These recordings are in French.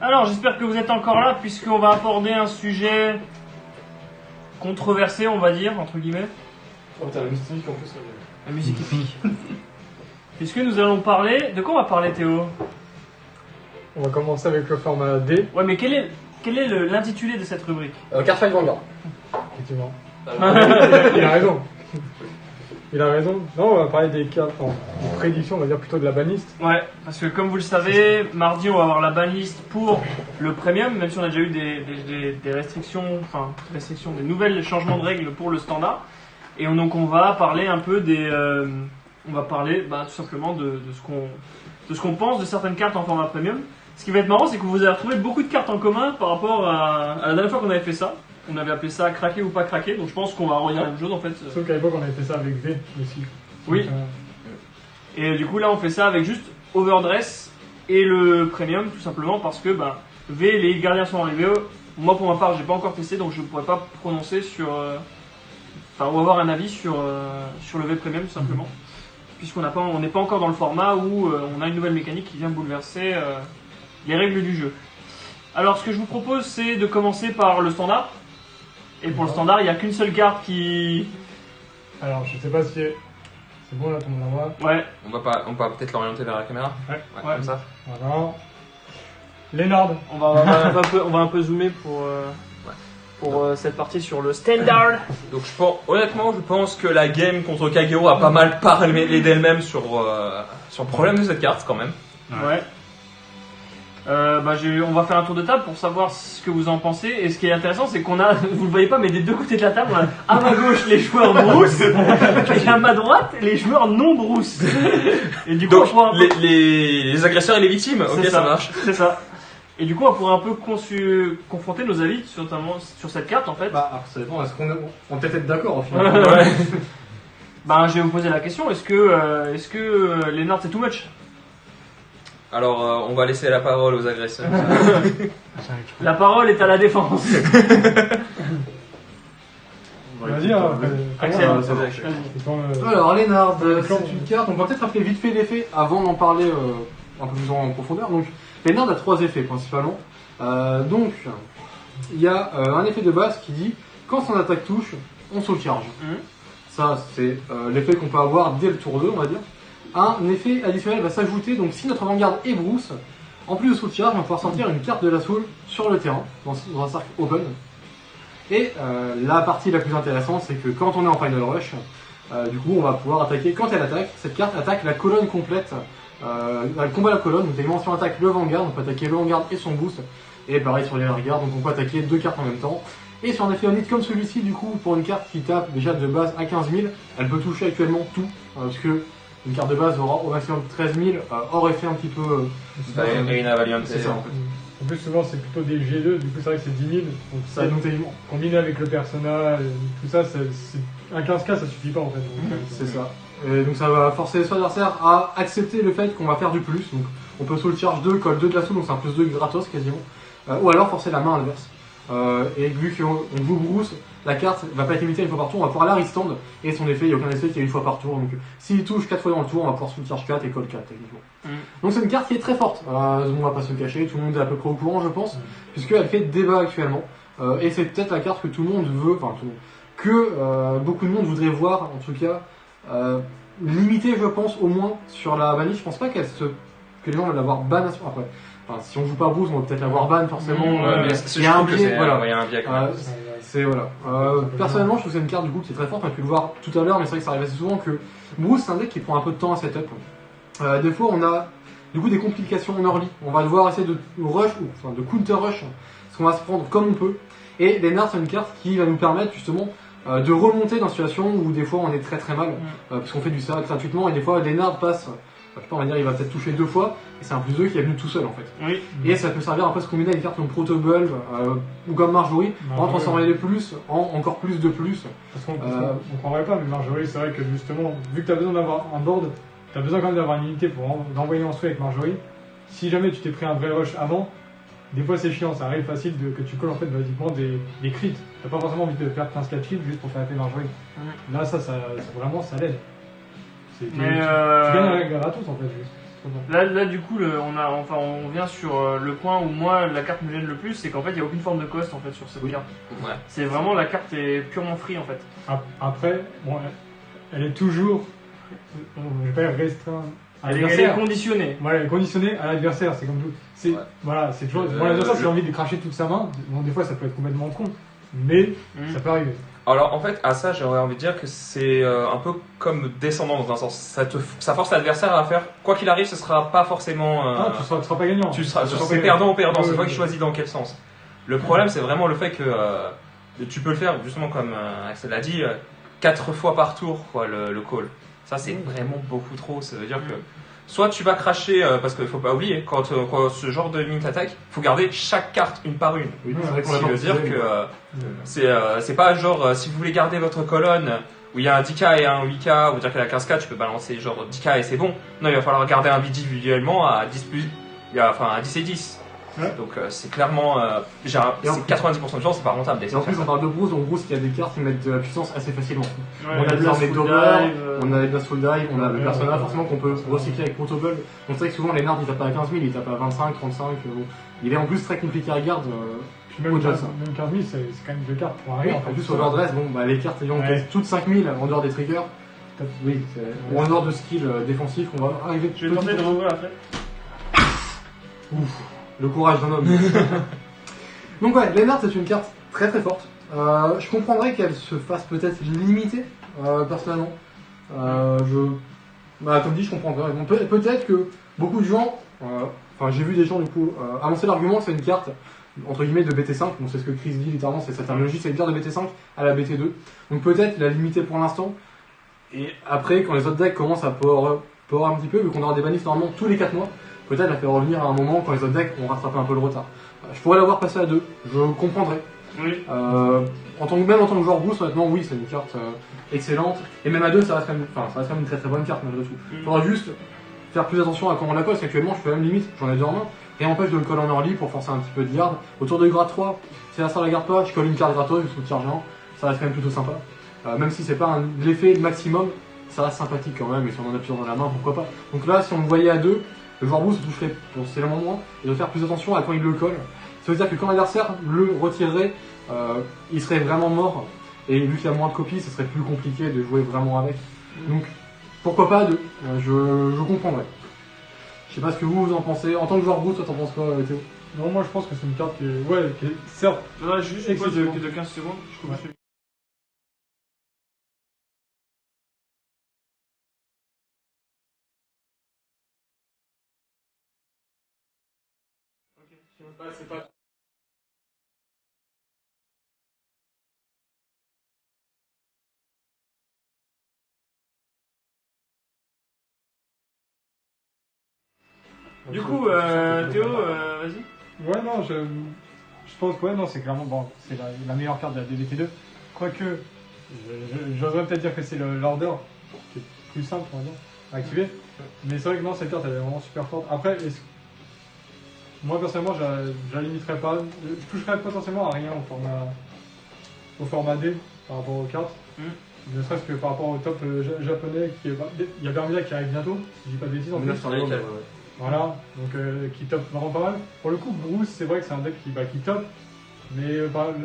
Alors, j'espère que vous êtes encore là, puisqu'on va aborder un sujet controversé, on va dire, entre guillemets. Oh, t'as la musique en plus. La musique épique. Puisque nous allons parler... De quoi on va parler, Théo? On va commencer avec le format D. Ouais, mais quel est l'intitulé de cette rubrique? Cardfight Vanguard. Effectivement. Il a raison. Il a raison. Non, on va parler des cartes en prédiction, on va dire plutôt de la banliste. Ouais, parce que comme vous le savez, mardi on va avoir la banlist pour le premium, même si on a déjà eu des restrictions, des nouvelles changements de règles pour le standard. Et donc on va parler un peu on va parler tout simplement de ce qu'on pense de certaines cartes en format premium. Ce qui va être marrant, c'est que vous avez retrouvé beaucoup de cartes en commun par rapport à la dernière fois qu'on avait fait ça. On avait appelé ça craquer ou pas craquer, donc je pense qu'on va revenir à la même chose en fait. Sauf qu'à l'époque on avait fait ça avec V aussi. Oui. Donc, Et du coup là on fait ça avec juste Overdress et le Premium tout simplement parce que V, les gardiens sont arrivés. Moi pour ma part j'ai pas encore testé donc je pourrais pas prononcer sur... ou avoir un avis sur le V Premium tout simplement. Puisqu'on n'est pas encore dans le format où on a une nouvelle mécanique qui vient bouleverser les règles du jeu. Alors ce que je vous propose c'est de commencer par le standard. Et pour le standard il n'y a qu'une seule carte qui... Alors je sais pas si c'est bon là, tout le monde la voit. Ouais. On va peut-être l'orienter vers la caméra. Ouais. Comme ça. Voilà. Lénard. On va un peu zoomer pour cette partie sur le standard. Donc honnêtement, je pense que la game contre Kagero a pas mal parlé d'elle-même sur le problème de cette carte quand même. Ouais. On va faire un tour de table pour savoir ce que vous en pensez. Et ce qui est intéressant, c'est qu'on a, vous le voyez pas, mais des deux côtés de la table, on a à ma gauche les joueurs brousse et à ma droite les joueurs non brousse. Et du coup, Donc on pourra un peu... les agresseurs et les victimes, ok, ça marche. C'est ça. Et du coup, on pourra un peu confronter nos avis, notamment sur cette carte en fait. Alors ça dépend, est-ce qu'on peut être d'accord au final? Ouais. Je vais vous poser la question, est-ce que Lénard c'est too much? Alors, on va laisser la parole aux agresseurs. La parole est à la défense. Vas-y, Axel, vas-y. Alors Lénard, c'est une carte, on va peut-être rappeler vite fait l'effet avant d'en parler un peu plus en profondeur. Donc Lénard a trois effets principalement. Donc il y a un effet de base qui dit quand son attaque touche, on sauvegarde. Ça c'est l'effet qu'on peut avoir dès le tour 2 on va dire. Un effet additionnel va s'ajouter, donc si notre avant-garde est brousse, en plus de soul charge, on va pouvoir sortir une carte de la soul sur le terrain, dans un cercle open. Et la partie la plus intéressante, c'est que quand on est en final rush, du coup on va pouvoir attaquer, quand elle attaque, cette carte attaque la colonne complète, elle combat la colonne, donc évidemment si on attaque le vanguard, on peut attaquer le vanguard et son boost, et pareil sur les regards, donc on peut attaquer deux cartes en même temps. Et sur un effet on-hit comme celui-ci, du coup, pour une carte qui tape déjà de base à 15 000, elle peut toucher actuellement tout, parce que une carte de base aura au maximum 13 000, hors effet un petit peu... Reina Valiante. c'est ça en fait. En plus souvent c'est plutôt des G2, du coup c'est vrai que c'est 10 000. Donc Ça aide évidemment. combiné avec le personnage, tout ça, un 15K ça suffit pas en fait. C'est ça. Et donc ça va forcer son adversaire à accepter le fait qu'on va faire du plus. Donc on peut soul charge 2, colle 2 de la soul, donc c'est un plus 2 gratos quasiment. Ou alors forcer la main inverse. Et vu qu'on joue Bruce, la carte va pas être limitée à une fois par tour, on va pouvoir la restand. Et son effet, il n'y a aucun effet qui est une fois par tour. Donc s'il touche 4 fois dans le tour, on va pouvoir soul charge 4 et colle 4 techniquement. Donc c'est une carte qui est très forte. On va pas se cacher, tout le monde est à peu près au courant je pense. Puisqu'elle fait débat actuellement. Et c'est peut-être la carte que tout le monde veut, beaucoup de monde voudrait voir en tout cas. Limitée je pense au moins sur la bannie. Je pense pas que les gens veulent l'avoir ban à ce point. Après, si on joue pas Bruce, on va peut-être l'avoir ban forcément. Il y a un biais, voilà. Il y a un biais quand même. Personnellement, je trouve que c'est une carte du coup qui est très forte. On a pu le voir tout à l'heure, mais c'est vrai que ça arrive assez souvent que Bruce, c'est un deck qui prend un peu de temps à setup. Des fois, on a du coup des complications en early. On va devoir essayer de rush ou de counter rush, parce qu'on va se prendre comme on peut. Et Lénard, c'est une carte qui va nous permettre justement de remonter dans une situation où des fois on est très très mal, parce qu'on fait du CA gratuitement et des fois Lénard passe. On va dire il va peut-être toucher 2 fois et c'est un plus 2 qui est venu tout seul en fait. Oui. Et ça peut servir un peu à se combiner avec des cartes comme Protobulb ou comme Marjorie pour transformer les plus en encore plus de plus. Parce qu'on comprendrait pas, mais Marjorie c'est vrai que justement, vu que tu as besoin d'avoir un board, tu as besoin quand même d'avoir une unité pour envoyer en sway avec Marjorie. Si jamais tu t'es pris un vrai rush avant, des fois c'est chiant, ça arrive facile que tu colles en fait basiquement des crits. T'as pas forcément envie de faire 15-4 kills juste pour faire appeler Marjorie. Là ça vraiment ça l'aide. Tu gagnes un règle à tous en fait. Là, du coup, on vient sur le point où moi la carte me gêne le plus, c'est qu'en fait il n'y a aucune forme de cost en fait sur cette carte. Ouais. C'est vraiment la carte est purement free en fait. Après, bon, elle est toujours, je vais pas dire restreinte à Elle est l'adversaire. conditionnée. Voilà, elle est conditionnée à l'adversaire, c'est comme tout. C'est, Ouais. voilà, c'est toujours, bon, l'adversaire, si j'ai envie de cracher toute sa main, bon, des fois ça peut être complètement con, mais ça peut arriver. Alors en fait, à ça, j'aurais envie de dire que c'est un peu comme descendant dans un sens. Ça force l'adversaire à faire, quoi qu'il arrive, ce sera pas forcément. Tu seras pas gagnant. C'est perdant ou perdant, c'est toi qui choisis dans quel sens. Le problème, c'est vraiment le fait que tu peux le faire, justement, comme Axel l'a dit, 4 fois par tour, quoi, le call. Ça, c'est vraiment beaucoup trop. Ça veut dire que soit tu vas cracher, parce qu'il faut pas oublier, quand ce genre de limit attack, il faut garder chaque carte une par une. Oui, Ouais, c'est vrai qu'on Ce l'a qui pas veut dire précisé, que c'est pas genre si vous voulez garder votre colonne où il y a un 10k et un 8k, ou dire qu'elle a 15k, tu peux balancer genre 10k et c'est bon. Non, il va falloir garder individuellement à 10 plus, à 10 et 10. Ouais. Donc c'est clairement, c'est 90% de chance, c'est pas rentable. Et en plus, on parle de Bruce, donc Bruce qui a des cartes qui mettent de la puissance assez facilement. Ouais, On a des armées Blast d'Over, Dive, on a les Blast Full Dive, on a le Ouais, personnage ouais, forcément qu'on peut recycler avec Protoball. Donc c'est vrai que souvent les nards ils tapent pas à 15 000, ils tapent à 25, 35. Bon. Il est en plus très compliqué à garder. Puis même au-delà 15 de ça. 000, c'est quand même 2 cartes pour un Oui, rien. en plus Overdress, bon, bah, les cartes ayant Ouais. toutes 5000 en dehors des triggers, oui, ou en dehors de skill défensif, on va arriver. Je vais tenter de revoir la flèche. Le courage d'un homme. Donc ouais, Lennart c'est une carte très très forte. Je comprendrais qu'elle se fasse peut-être limiter, personnellement. Comme dit, je comprendrais. Bon, peut-être que beaucoup de gens, j'ai vu des gens du coup avancer l'argument que c'est une carte entre guillemets de BT5. Bon, c'est ce que Chris dit littéralement, c'est cette terminologie, c'est une carte de BT5 à la BT2. Donc peut-être la limiter pour l'instant. Et après, quand les autres decks commencent à power un petit peu, vu qu'on aura des bannies normalement tous les 4 mois, peut-être la faire revenir à un moment quand les autres decks ont rattrapé un peu le retard. Je pourrais l'avoir passé à 2, je comprendrais. Oui. Même en tant que joueur boost, honnêtement, oui, c'est une carte excellente. Et même à 2, ça reste quand même une très très bonne carte malgré tout. Il faudra juste faire plus attention à comment on la colle, parce qu'actuellement, je fais même limite, j'en ai 2 en main. Rien n'empêche de le coller en early pour forcer un petit peu de garde. Autour de grade 3, si la star la garde pas, je colle une carte gratuite, je soutiens géant. Ça reste quand même plutôt sympa. Même si c'est pas l'effet maximum, ça reste sympathique quand même. Et si on en a plusieurs dans la main, pourquoi pas. Donc là, si on le voyait à 2, le joueur boost toucherait potentiellement moins et de faire plus attention à quand il le colle. Ça veut dire que quand l'adversaire le retirerait, il serait vraiment mort. Et vu qu'il y a moins de copies, ce serait plus compliqué de jouer vraiment avec. Donc pourquoi pas à 2, je comprendrais. Je sais pas ce que vous en pensez. En tant que joueur boost, toi t'en penses quoi, Théo? Non, moi je pense que c'est une carte qui est certes. Là, juste une pause Excellent. de 15 secondes. Je coupe Ouais. celui- Ok, je sais pas, c'est pas. Du coup, Théo, vas-y. Ouais, non, je pense que non, c'est clairement bon, c'est la meilleure carte de la DBT2. Quoique, j'oserais peut-être dire que c'est l'order qui est plus simple, on va dire, à activer. Mais c'est vrai que non, cette carte elle est vraiment super forte. Après, moi personnellement, je la limiterais pas. Je toucherais potentiellement à rien au format D par rapport aux cartes. Ne serait-ce que par rapport au top japonais, il y a Bermuda qui arrive bientôt, si je dis pas de bêtises en plus. Voilà, donc qui top vraiment pas mal. Pour le coup, Bruce, c'est vrai que c'est un deck qui top, mais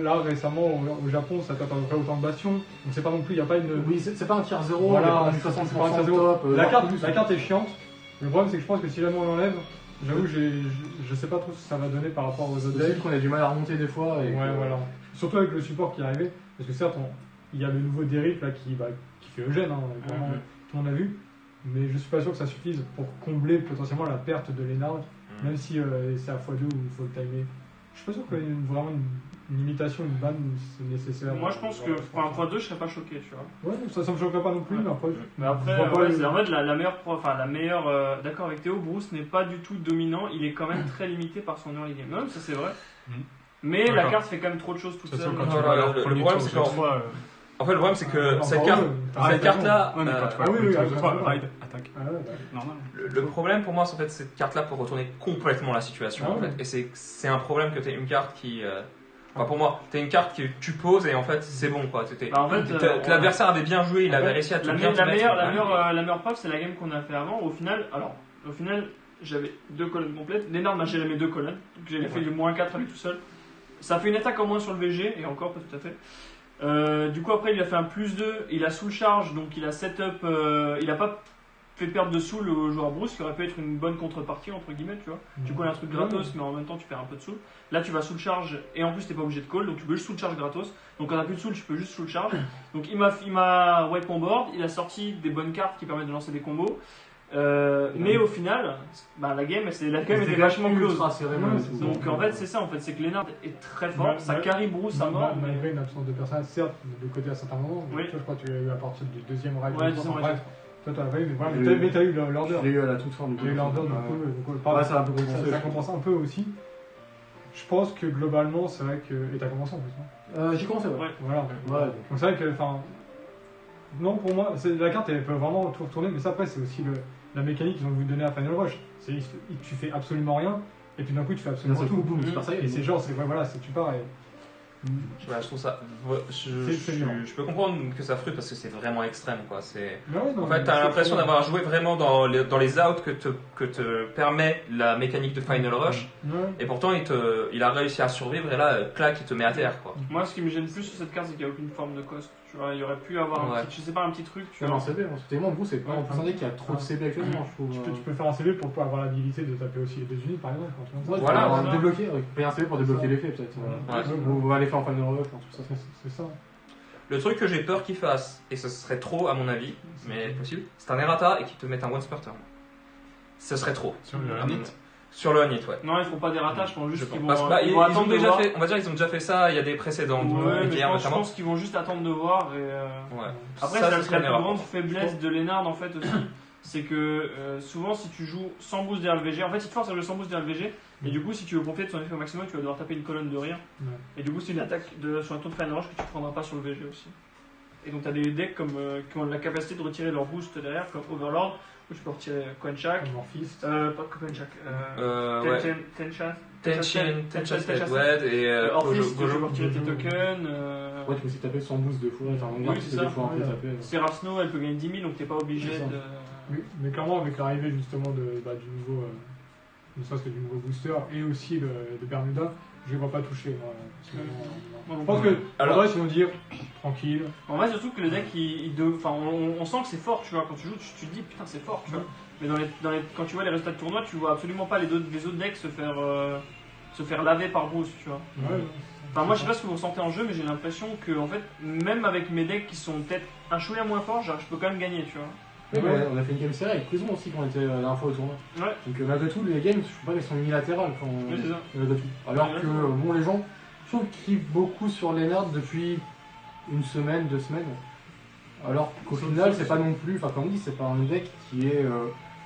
là récemment au Japon, ça tape à peu près autant de bastions, donc c'est pas non plus, il n'y a pas une. Oui, c'est pas un tiers 0, Voilà, il y a pas c'est du pas un 60% tiers de zéro. top. La carte est chiante. Le problème, c'est que je pense que si jamais on l'enlève, j'avoue, je sais pas trop ce que ça va donner par rapport aux autres C'est decks. possible qu'on ait du mal à remonter des fois. Et Ouais, voilà. Surtout avec le support qui est arrivé, parce que certes, il y a le nouveau Derrick là qui fait Eugène, hein, clairement, tout le monde a vu. Mais je suis pas sûr que ça suffise pour combler potentiellement la perte de Lennart, même si c'est à x2 ou il faut le timer. Je suis pas sûr qu'il y ait vraiment une limitation, une ban, c'est nécessaire. Moi, je pense que pour un x2, je serais pas choqué, tu vois. Ouais, ça me choquerait pas non plus, mais après. Mais après, je vois pas ouais, le- c'est en fait la meilleure. D'accord avec Théo, Bruce n'est pas du tout dominant, il est quand même très limité par son early game. Non, ça c'est vrai. Mais la D'accord. carte fait quand même trop de choses toute De toute seule. façon, quand tu Voilà, vas le premier problème, tour c'est de qu'en- fois, En fait, le problème, c'est que cette encore carte, mieux. cette carte-là, ouais, mais quand tu vas Ah oui, premier oui, tour de ah, fois, ah, ride, attaque. Ah ouais, Normal. le problème pour moi, c'est en fait cette carte-là pour retourner complètement la situation. Ah en ouais. fait. Et c'est un problème que tu une carte qui. Enfin, pour moi, t'as une carte que tu poses et en fait, c'est bon quoi. Bah, en fait, L'adversaire avait bien joué, il en avait fait, réussi à te La bien te meilleure mettre. preuve, c'est la game qu'on a fait avant. Au final, alors Au final, j'avais 2 colonnes complètes. Lénard m'a géré mes 2 colonnes, donc j'avais fait du -4 à lui tout seul. Ça fait une attaque en moins sur le VG, et encore pas tout à fait. Du coup, après, il a fait un +2, il a soul charge, donc il a setup. Il a pas fait perdre de soul au joueur Bruce, qui aurait pu être une bonne contrepartie, entre guillemets, tu vois. Du coup, il y a un truc gratos, mais en même temps, tu perds un peu de soul. Là, tu vas soul charge, et en plus, t'es pas obligé de call, donc tu peux juste soul charge gratos. Donc, quand t'as plus de soul, tu peux juste soul charge. Donc, il m'a wipe mon board, il a sorti des bonnes cartes qui permettent de lancer des combos. Mais au final, la game était vachement close. Donc en fait, c'est ça, c'est que Lénard est très fort, ça carry Bruce à mort. Malgré une absence de personnage, certes, de côté à certains moments. Oui. Toi, je crois que tu l'as eu à partir du deuxième raid. Ouais, deuxième raid. Toi, t'as pas eu, mais t'as eu l'order. Je l'ai eu à la toute fin du T'as eu l'order, ça a un peu compensé. Ça compense un peu aussi. Je pense que globalement, c'est vrai que. Et t'as commencé en plus, non J'ai commencé, ouais. Voilà. Ouais. Donc c'est vrai que, non, pour moi, la carte elle peut vraiment tout retourner, mais ça après c'est aussi la mécanique qu'ils ont voulu donner à Final Rush. Tu fais absolument rien, et puis d'un coup tu fais absolument tout. Boum, c'est pas ça. Et c'est genre, tu pars et. Je trouve ça. Je peux comprendre que ça frustre parce que c'est vraiment extrême, quoi. En fait, t'as l'impression d'avoir joué vraiment dans les outs que te permet la mécanique de Final Rush. Ouais. Et pourtant, il a réussi à survivre et là, clac, il te met à terre, quoi. Moi, ce qui me gêne plus sur cette carte, c'est qu'il n'y a aucune forme de cost. Tu vois, il y aurait pu avoir un petit truc. Tu vois. Un CB, tellement Bruce, c'est pas en plus un deck qui a trop de CB actuellement, je trouve. Tu peux faire un CB pour pouvoir avoir l'habilité de taper aussi les 2 unités, par exemple. Voilà, débloquer, payer un CB pour débloquer l'effet, peut-être. On va aller faire en Final Rush, tout ça. C'est ça. Le truc que j'ai peur qu'il fasse, et ce serait trop à mon avis, mais possible, c'est un errata et qu'il te mette un one spurter. Ce serait trop. Sur le Hanit. Sur le Hanit, ouais. Non, ils font pas des ratages, je pense juste qu'ils vont, ils vont attendre de voir. On va dire qu'ils ont déjà fait ça, il y a des précédents. Ouais, mais je pense qu'ils vont juste attendre de voir. Ouais. Après, ça serait la plus grande faiblesse de Lénard en fait aussi. C'est que souvent, si tu joues sans boost derrière le VG, en fait, il te force à jouer sans boost derrière le VG. Et du coup, si tu veux profiter de son effet au maximum, tu vas devoir taper une colonne de rire. Ouais. Et du coup, c'est une attaque sur un tour de Final Rush que tu prendras pas sur le VG aussi. Et donc, tu as des decks qui ont la capacité de retirer leur boost derrière, comme Overlord, où tu peux retirer Quenchak. Pas Quenchak. Tenchan, et Orphis, tu peux retirer tes tokens. Ouais, tu peux aussi taper sans boost 2 fois, oui, c'est ça. Seraph Snow, elle peut gagner 10 000, donc t'es pas obligé de. Oui, mais clairement, avec l'arrivée justement du nouveau. Ne serait-ce que du nouveau booster et aussi de Bermuda, je les vois pas toucher. Je pense que alors ils vont dire tranquille. En vrai, surtout que le deck, on sent que c'est fort, tu vois. Quand tu joues, tu te dis putain, c'est fort, tu vois. Mais quand tu vois les résultats de tournoi, tu vois absolument pas les autres decks se faire laver par Bruce, tu vois. Ouais, moi, je sais pas ce que vous ressentez en jeu, mais j'ai l'impression que en fait, même avec mes decks qui sont peut-être un chouïa moins forts, je peux quand même gagner, tu vois. Oui, mais on a fait une game serrée avec Prison aussi quand on était la dernière fois au tournoi. Ouais. Donc malgré tout, les games, je trouve pas qu'elles sont unilatérales quand oui, c'est ça. Malgré tout. Alors que les gens, je trouve qu'ils kiffent beaucoup sur Lénard depuis une semaine, 2 semaines. Alors qu'au final, c'est pas non plus, comme on dit, c'est pas un deck qui est.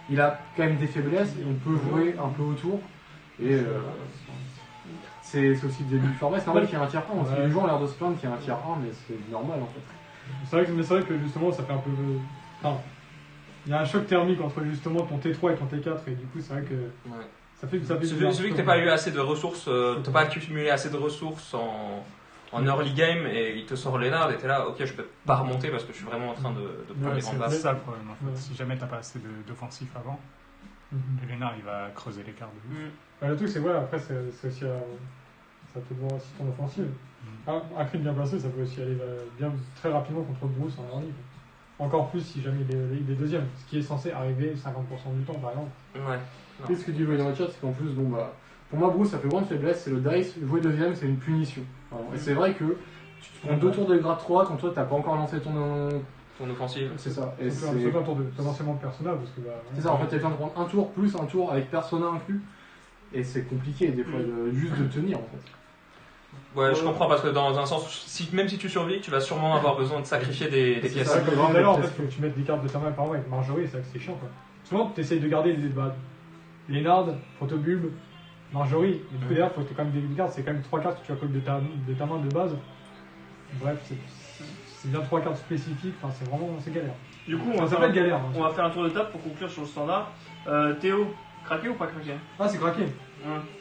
Il a quand même des faiblesses, et on peut jouer un peu autour. Et c'est aussi le début du format, c'est normal qu'il y ait un tier 1. Parce que les gens ont l'air de se plaindre qu'il y ait un tier 1, mais c'est normal en fait. C'est vrai que justement, ça fait un peu. Il y a un choc thermique entre justement ton T3 et ton T4 et du coup c'est vrai que ça fait celui que t'as pas eu assez de ressources, t'as pas accumulé assez de ressources en early game et il te sort Lénard et t'es là, ok, je peux pas remonter parce que je suis vraiment en train de prendre les grandes bases. C'est ça le problème en fait. Si jamais t'as pas assez d'offensif avant, Lénard il va creuser l'écart de ouf. Le truc c'est après c'est aussi ça peut voir aussi ton offensive. Un crit bien placé ça peut aussi aller bien très rapidement contre Bruce en early. Encore plus si jamais il est deuxième, ce qui est censé arriver 50% du temps par exemple. Ouais. Et ce que tu veux dans le chat, c'est qu'en plus, pour moi, Bruce, ça fait grande faiblesse, c'est le dice. Jouer deuxième, c'est une punition. Et c'est vrai que tu te prends 2 tours de grade 3 quand toi, t'as pas encore lancé ton offensive. C'est ça. Et c'est un tour de potentiellement de Persona parce que c'est ça, en fait, t'as besoin de prendre un tour plus un tour avec Persona inclus. Et c'est compliqué des fois juste de tenir en fait. Ouais, je comprends parce que dans un sens, même si tu survis, tu vas sûrement avoir besoin de sacrifier des pièces. C'est vrai que d'ailleurs, en fait, faut que tu mettes des cartes de Thermal par exemple avec Marjorie, c'est vrai que c'est chiant quoi. Souvent, tu essayes de garder Lénard, Protobulbe, Marjorie, mais du coup derrière, faut que tu aies quand même des cartes, c'est quand même 3 cartes que tu as collées de ta main de base. Bref, c'est bien 3 cartes spécifiques, c'est galère. Du coup, on va faire un tour de table pour conclure sur le standard. Théo, craqué ou pas craqué? Ah, c'est craqué.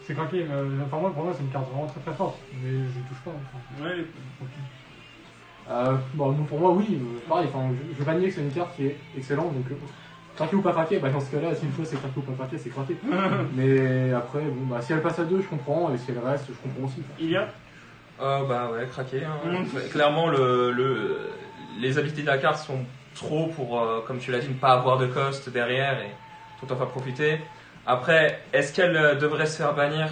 C'est craqué. Pour moi, c'est une carte vraiment très très forte, mais je touche pas. Ouais. Pour moi, oui. Pareil, je vais pas nier que c'est une carte qui est excellente, donc craquer ou pas craquer, bah dans ce cas-là, si une fois c'est craquer ou pas craquer, c'est craquer. Mais après, bon, bah si elle passe à 2, je comprends, et si elle reste, je comprends aussi. Il y a Bah ouais, craquer. Hein. Clairement, les habilités de la carte sont trop pour, comme tu l'as dit, ne pas avoir de cost derrière et tout en faire profiter. Après, est-ce qu'elle devrait se faire bannir?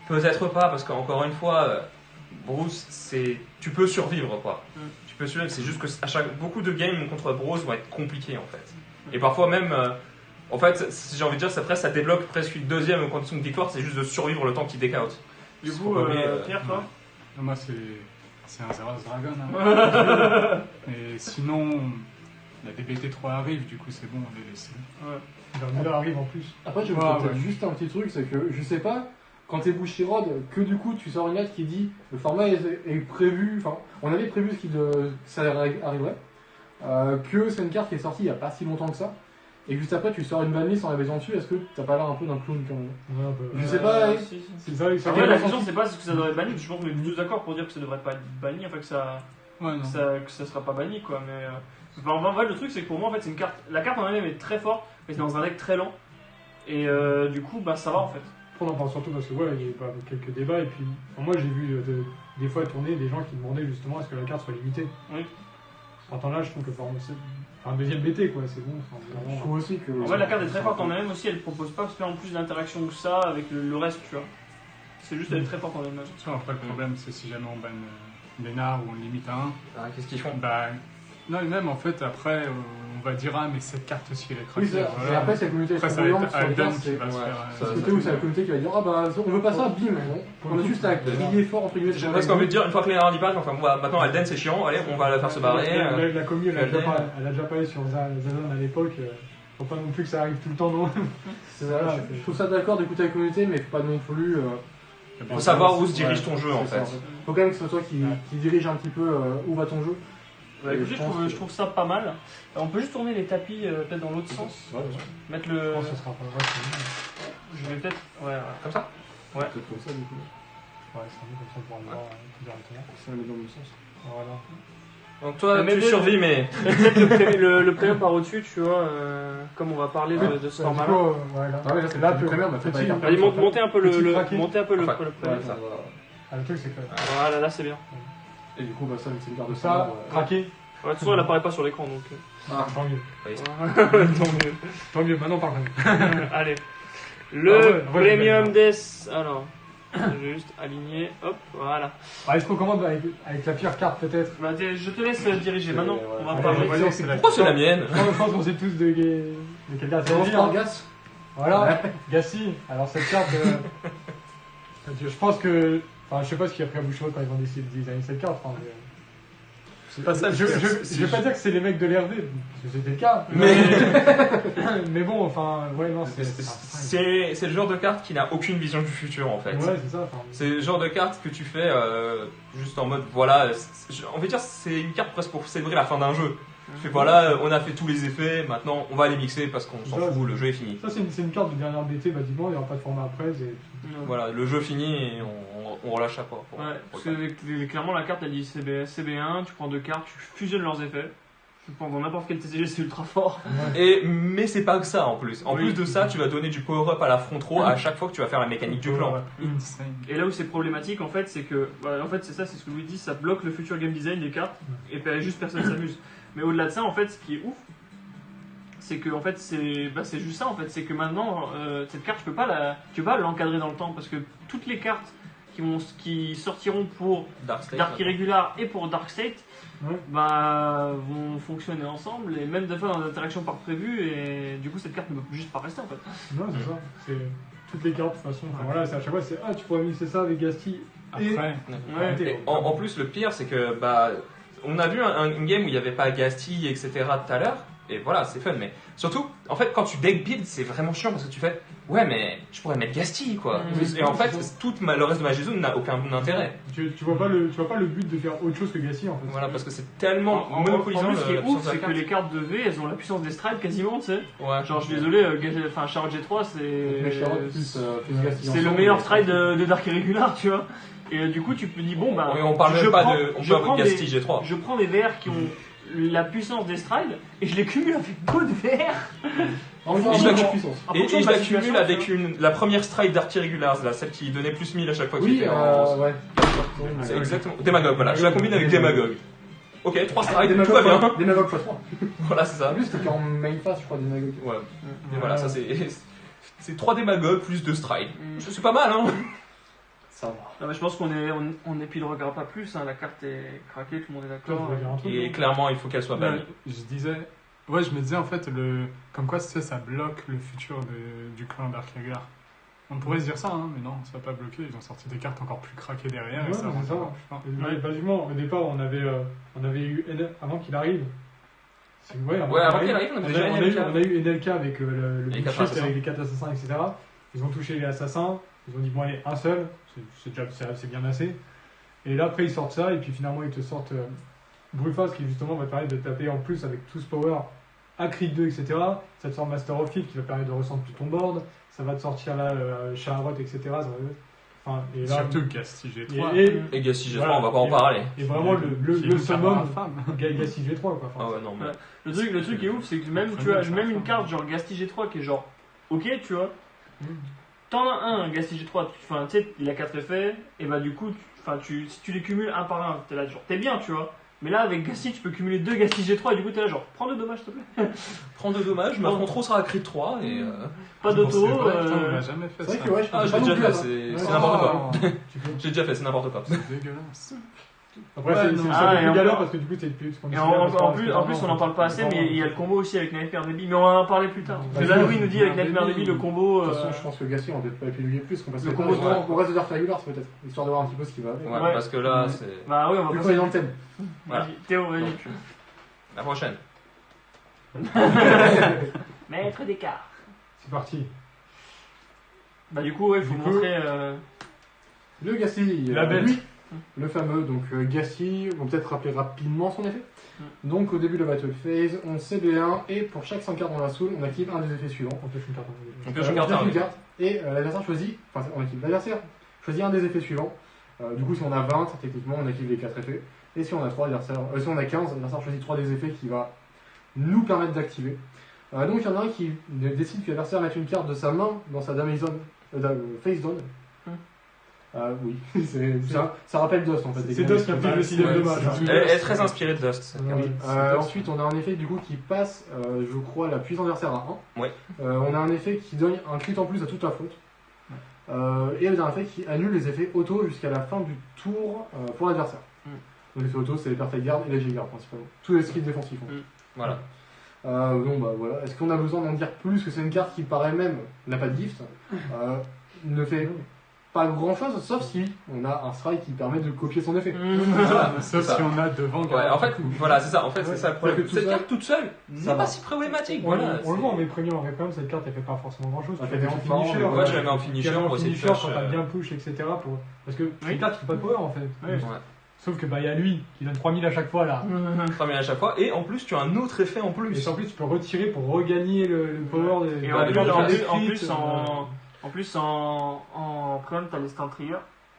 Peut-être pas, parce qu'encore une fois, Bruce, tu peux survivre quoi. Tu peux survivre, c'est juste que beaucoup de games contre Bruce vont être compliqués en fait. Et parfois même, en fait, j'ai envie de dire, ça débloque presque une deuxième condition de victoire, c'est juste de survivre le temps qu'il décaute. Du coup, Pierre, toi Non, moi, c'est un Zeros Dragon. Hein. Et sinon, la DBT3 arrive, du coup, c'est bon, on les laisse. Miller arrive en plus. Après, je vais Ouais, peut-être juste un petit truc, c'est que je sais pas, quand t'es Bushiroad, que du coup tu sors une lettre qui dit le format est prévu, enfin, on avait prévu que ça arriverait, que c'est une carte qui est sortie il y a pas si longtemps que ça, et juste après tu sors une banlist en la baisant dessus, est-ce que t'as pas l'air un peu d'un clown quand même? Ouais, un peu. Je sais pas, Si, si. C'est ça, c'est Après, la question, c'est pas ce que ça devrait être banni, je pense qu'on est tous d'accord pour dire que ça devrait pas être banni, enfin que ça. Ouais, non. que ça sera pas banni quoi, mais enfin, en vrai le truc c'est que pour moi en fait c'est une carte, la carte en elle-même est très forte mais c'est dans un deck très lent et du coup bah ça va en fait. On en parle surtout parce que ouais, il y a eu quelques débats et puis moi j'ai vu des fois tourner des gens qui demandaient justement à ce que la carte soit limitée. Oui. En temps là je trouve que c'est un deuxième BT quoi, c'est bon. Enfin, je vraiment, trouve aussi que. En vrai la carte est très forte en elle-même aussi, elle propose pas spécialement plus d'interaction que ça avec le reste tu vois. C'est juste elle est très forte en elle-même. Après, le problème, c'est si jamais on banne Lénard ou on le limite à 1. Ah, qu'est-ce qu'ils font? Bah, non, et même en fait, après, on va dire, ah, mais cette carte aussi, elle est Oui, craquée. c'est mais après c'est la communauté Après, qui ça est va brûlante être sur le Alden carte, qui c'est va se faire. ça, ce côté où c'est la communauté qui va dire ah bah on veut pas ça, bim, on a juste à crier fort entre guillemets. J'ai presque envie de dire, une fois que les Hardy pack, enfin bon, maintenant Alden c'est chiant, allez, on va la faire se barrer. La commu elle a déjà parlé sur Zazan à l'époque. Faut pas non plus que ça arrive tout le temps non. Voilà, je trouve ça d'accord d'écouter la communauté, mais faut pas non plus. Faut savoir où se dirige ton jeu en c'est ça, fait. Faut quand même que ce soit toi qui dirige un petit peu où va ton jeu. Ouais, écoutez, je trouve ça pas mal. On peut juste tourner les tapis peut-être dans l'autre sens. Mettre Je le. pense que ce sera pas vrai. Je vais peut-être. Ouais, Comme ça? Peut-être comme ça du coup. Ouais, c'est mieux comme ça on pourra le voir directement. Ça met dans le sens. Voilà. Donc toi, Mais tu survis, mais. peut-être le premium par au-dessus, tu vois, comme on va parler de ce format-là. Voilà. Ah ouais, là c'est Là, le tu- premier, on a fait petit- pas les cartes. Allez, montez un peu Petit craqué. montez un peu le Enfin, premium. Ouais, ça va. Ah, le truc c'est que Voilà, là c'est bien. Et du coup, bah ça, c'est une carte de ça, craqué, Ouais, de toute façon, elle apparaît pas sur l'écran donc. tant mieux. Tant mieux. Tant mieux, maintenant par contre. Allez. Ah Le ouais, Premium ouais. Des. Alors, je vais juste aligner. Hop, voilà. Ah, est-ce qu'on commande avec la pire carte peut-être? Bah, je te laisse diriger maintenant. On va Ouais, parler. on va dire que c'est la- Pourquoi c'est la mienne? Je pense qu'on sait tous de quelle carte C'est il s'agit, Star hein. Gas. Voilà, Gassi. Alors cette carte, je pense que, enfin, je sais pas ce qu'il a pris à Bouchot quand ils ont décidé de designer cette carte. Enfin, C'est pas ça, je vais pas dire que c'est les mecs de l'RD, parce que c'était le cas. Mais- Mais bon, enfin, ouais, non, c'est. C'est le genre de carte qui n'a aucune vision du futur en fait. Ouais, c'est ça. Enfin, C'est le genre de carte que tu fais juste en mode voilà, on va dire c'est une carte presque pour célébrer la fin d'un jeu. Tu fais voilà, on a fait tous les effets, maintenant on va les mixer parce qu'on s'en Ouais, fout, le jeu est fini. ça, c'est une carte de dernière BT, bâtiment, il n'y aura pas de format après. Voilà, le jeu fini et on relâche ça quoi. Ouais, parce que clairement la carte elle dit CB1, tu prends deux cartes, tu fusionnes leurs effets. Tu prends dans n'importe quel TCG, c'est ultra fort. Mais c'est pas que ça en plus. En plus de ça, tu vas donner du power-up à la front row à chaque fois que tu vas faire la mécanique du clan. Insane. Et là où c'est problématique en fait, c'est que, en fait c'est ça, c'est ce que Louis dit, ça bloque le futur game design des cartes et juste personne s'amuse. Mais au-delà de ça, en fait, ce qui est ouf, c'est que en fait c'est juste ça en fait, c'est que maintenant cette carte tu peux pas l'encadrer dans le temps parce que toutes les cartes qui sortiront pour Dark State. Dark Irregular et pour Dark State Ouais. vont fonctionner ensemble et même des fois dans des interactions par prévues et du coup cette carte ne peut juste pas rester en fait. Non, c'est ça. C'est toutes les cartes de toute façon. Enfin, voilà, c'est à chaque fois, c'est ah, tu pourrais mixer ça avec Gasti. Et... Après, Ouais. Et en plus, le pire, c'est que on a vu une game où il n'y avait pas Gasti, etc. tout à l'heure, et voilà, c'est fun. Mais surtout, en fait, quand tu deck build, c'est vraiment chiant parce que tu fais ouais, mais je pourrais mettre Gasti quoi. Mhm. Et en fait, tout le reste de ma zone n'a aucun intérêt. Tu vois pas le but de faire autre chose que Gassi en fait. Voilà, parce que c'est tellement En monopolisant plus, ce qui est la ouf, puissance de c'est la que carte. les cartes de V, elles ont la puissance des strides quasiment, tu sais. Ouais. Genre, je suis désolé, Charles G3, Mais Charlotte plus Gas. c'est le meilleur stride de Dark Irregular, tu vois. Et du coup, tu te dis, bon, bah. Et on parle même pas de. On je peut prends avoir Gasti G3. Je prends des VR qui ont la puissance des strides et je les cumule avec d'autres VR. En Et faisant je un la- peu de puissance. En Et fonction je de ma l'accumule situation, avec tu vois. la première stride d'Arty Regulars, là, celle qui donnait plus 1000 à chaque fois que Oui, j'étais en. ouais. C'est exactement. Démagogue, voilà. Je la combine avec Démagogue. Ok, 3 strides, tout Démagogue va bien. Des Magog x3. Voilà, c'est ça. En plus, c'était en main phase, je crois, des Magog. Ouais. Et voilà, ça c'est. C'est 3 Démagogues plus 2 strides. C'est pas mal, hein. Ça va. Non, mais je pense qu'on épilera pas plus, hein. La carte est craquée, tout le monde est Toi, d'accord. tu veux dire un truc, Et non clairement, il faut qu'elle soit bannie. Je disais, ouais, je me disais en fait, comme quoi ça bloque le futur du clan Dark Regular. On pourrait se dire ça, hein, mais non, ça va pas bloquer. Ils ont sorti des cartes encore plus craquées derrière et Ouais, ça rend c'est ça. encore plus fort. Ouais, basiquement, au départ, on avait eu avant qu'il arrive. Ouais, avant qu'il arrive, on avait déjà NLK. On a eu NLK avec le Les big quatre shift, assassins. avec les 4 assassins, etc. Ils ont touché les assassins. Ils ont dit, bon, allez, un seul, c'est bien assez. Et là, après, ils sortent ça, et puis finalement, ils te sortent Brufast, qui justement va te permettre de taper en plus avec tout ce power à crit 2, etc. Ça te sort Master of Field qui va permettre de ressentir tout ton board. Ça va te sortir là, Shaharot, etc. Enfin, et là, Surtout Gasti G3. Et Gassi G3, Voilà. on va pas en parler. et vraiment le summum femme. Gassi G3, quoi. Ah Enfin, ouais, non, mais. Ouais. Le truc qui est ouf, c'est que même, tu vois, même une carte genre Gasti G3 qui est genre ok, tu vois. T'en as un Gasti G3, enfin, tu sais, il a 4 effets, et bah du coup, si tu les cumules un par un, t'es là, genre, t'es bien, tu vois. Mais là, avec Gasti, tu peux cumuler 2 Gasti G3, et du coup, t'es là, genre, prends 2 dommages, s'il te plaît. Prends 2 dommages, ma contrôle sera à crit 3 et. Pas d'auto. C'est vrai, putain, on l'a jamais fait C'est vrai ça. que ouais, je Ah, peux je pas l'ai non déjà plus, fait, hein. c'est Ouais. n'importe quoi. tu peux- J'ai déjà fait, c'est n'importe quoi. C'est dégueulasse. Après, Ouais, c'est non. c'est Ah, un et peu plus en galère plus- parce que du coup, t'es plus. Et en plus, on en parle pas assez, mais il y a le combo aussi avec Nightmare Baby. Mais on va en parler plus tard. Parce que Ouais, Zanoui nous dit avec Nightmare Nightmare Baby, le combo. De toute façon, je pense que Gassi, on va peut-être pas épiloguer plus, qu'on passe Le le combo combo de- au reste de Dark Regulars peut-être, histoire de voir un petit peu ce qui va avec. Ouais, Ouais. parce que là, c'est. Bah oui, on va Vu qu'on passer. est dans le thème. Voilà. Vas-y, Théo, vas-y. Donc, la prochaine. Maître des cartes. C'est parti. Bah du coup, ouais, il faut Du coup- montrer. Le Gassi, La bête. lui, le fameux, donc Gassi, on va peut-être rappeler rapidement son effet. Donc au début de la battle phase, on CB1 et pour chaque 100 cartes dans la soul, on active un des effets suivants. On pioche une carte. On pioche une carte on à pioche une un. carte et l'adversaire choisit, enfin on active l'adversaire, choisit un des effets suivants. Du coup si on a 20, techniquement on active les 4 effets. Et si on a 3 si on a 15, l'adversaire choisit 3 des effets qui va nous permettre d'activer. Donc il y en a un qui décide que l'adversaire mette une carte de sa main dans sa damage zone, face zone. Oui, ça rappelle Dust en fait. C'est Dust qui a fait le sixième ouais, dommage. c'est- hein. Elle est très inspirée de Dust. cette carte. Ouais. Ensuite, on a un effet du coup qui passe, je crois, la puissance adversaire à 1. Ouais. On a un effet qui donne un crit en plus à toute la faute. Et le dernier effet qui annule les effets auto jusqu'à la fin du tour pour l'adversaire. Donc les effets auto, c'est les perfect guard et les G-guard principalement. Tous les skills défensifs. En fait. Voilà. Donc bah voilà. Est-ce qu'on a besoin d'en dire plus que c'est une carte qui paraît même n'a pas de gift, ne fait pas grand chose, sauf si on a un strike qui permet de copier son effet. Voilà, Sauf c'est si ça. on a devant. Ouais, en fait, voilà, c'est ça. En fait, c'est ça le problème. Parce que tout Cette seul, carte toute seule ça n'est pas va. si problématique. On Voilà. le voit en mes premiers en réclame, cette carte elle fait pas forcément grand chose. Elle Tu fait la des mets en enfants, finisher. Moi, je la mets en Tu finisher la mets en pour essayer de finisher flash. quand t'as bien push, etc. Parce que c'est une carte qui n'a pas de power en fait. Ouais. Sauf que bah il y a lui qui donne 3000 à chaque fois là. 3000 à chaque fois. Et en plus, tu as un autre effet en Et plus. en plus tu peux retirer pour regagner le power des. Et Ouais, en plus, en prime, t'as les stand triggers.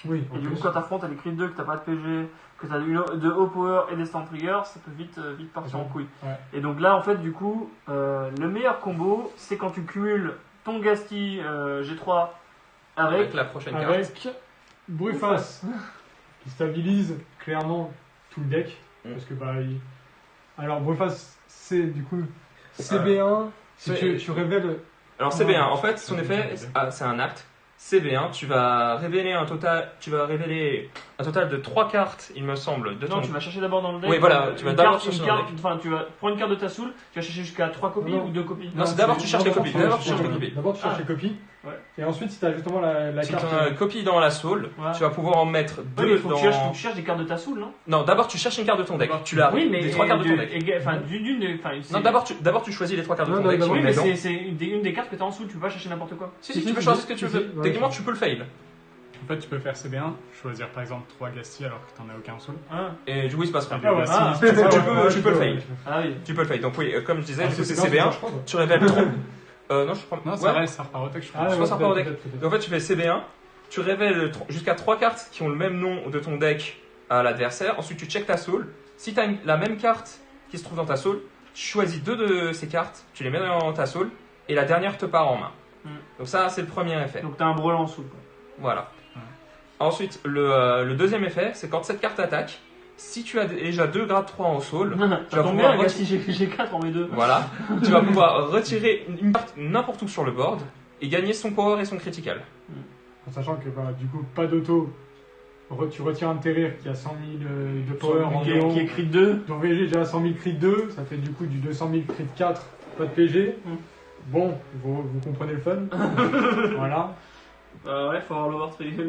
Oui, en Et du coup, plus. quand t'affrontes, t'as les crit 2, que t'as pas de PG, que t'as de haut power et des stand triggers, ça peut vite partir en couille. Ouais. Et donc là, en fait, du coup, le meilleur combo, c'est quand tu cumules ton Gasti G3 avec. Avec la prochaine carte. Avec Brufas qui stabilise clairement tout le deck. Parce que bah alors Brufas c'est du coup CB1 si c'est- tu révèles. Alors CB1, en fait, son effet, c'est un acte. CB1, tu vas révéler un total de 3 cartes, il me semble, de ton. Non, tu vas chercher d'abord dans le deck. Oui, voilà, tu vas une d'abord carte- chercher une dans le carte- Enfin, tu vas prendre une carte de ta soul, tu vas chercher jusqu'à 3 copies Non. ou 2 copies. Non, c'est d'abord tu cherches les copies. D'abord tu cherches les copies. D'abord tu cherches Ah. les copies. Ouais. Et ensuite si tu as justement la Si carte. tu as une copie dans la soul, Ouais. tu vas pouvoir en mettre Ouais, mais 2 il faut que dans. tu cherches des cartes de ta soul, non? Non, d'abord tu cherches une carte de ton deck. D'abord, Tu l'as. Oui, mais les 3 cartes de ton deck. Enfin, d'une des. Enfin, Non, d'abord tu choisis les 3 cartes de Non, ton non, deck. d'abord, tu Oui, les mais mets dans. c'est une des cartes que t'as en soul, tu peux pas chercher n'importe quoi. Si, tu peux choisir ce que tu veux. ouais, Techniquement, ouais. tu peux le fail. En fait, tu peux faire CB1, choisir par exemple 3 Gasti alors que t'en as aucun soul. Hein? Et du coup, il se passe rien. Ah ouais. Ah, Tu peux le fail. Ah oui. Tu peux le fail. Donc, oui, comme je disais, Ah, du coup, c'est bien, CB1. je crois, quoi. Tu révèles 3. Non, je crois. Non, Ouais. ça reste, ça repart au deck, je crois. Ah, Je ouais, pense à part au peut-être, deck. peut-être. Donc, en fait, tu fais CB1. Tu révèles jusqu'à 3 cartes qui ont le même nom de ton deck à l'adversaire. Ensuite, tu check ta soul. Si tu as la même carte qui se trouvent dans ta soul, tu choisis 2 de ces cartes, tu les mets dans ta soul, et la dernière te part en main. Donc ça, c'est le premier effet. Donc t'as un brelan en soul. Quoi. Voilà. Ensuite, le deuxième effet, c'est quand cette carte attaque, si tu as déjà 2 grades 3 en soul, Ça tombe bien, gars, si j'ai 4 en mes 2. voilà, tu vas pouvoir retirer une carte n'importe où sur le board et gagner son power et son critical. En sachant que bah, du coup, pas d'auto, tu retires un Terrir qui a 100 000 de power en Qui néon. est crit 2. Ton VG déjà 100 000 crit 2, ça fait du coup du 200 000 crit 4, pas de PG. Bon, vous comprenez le fun. Voilà. Ouais, faut avoir l'overtrigger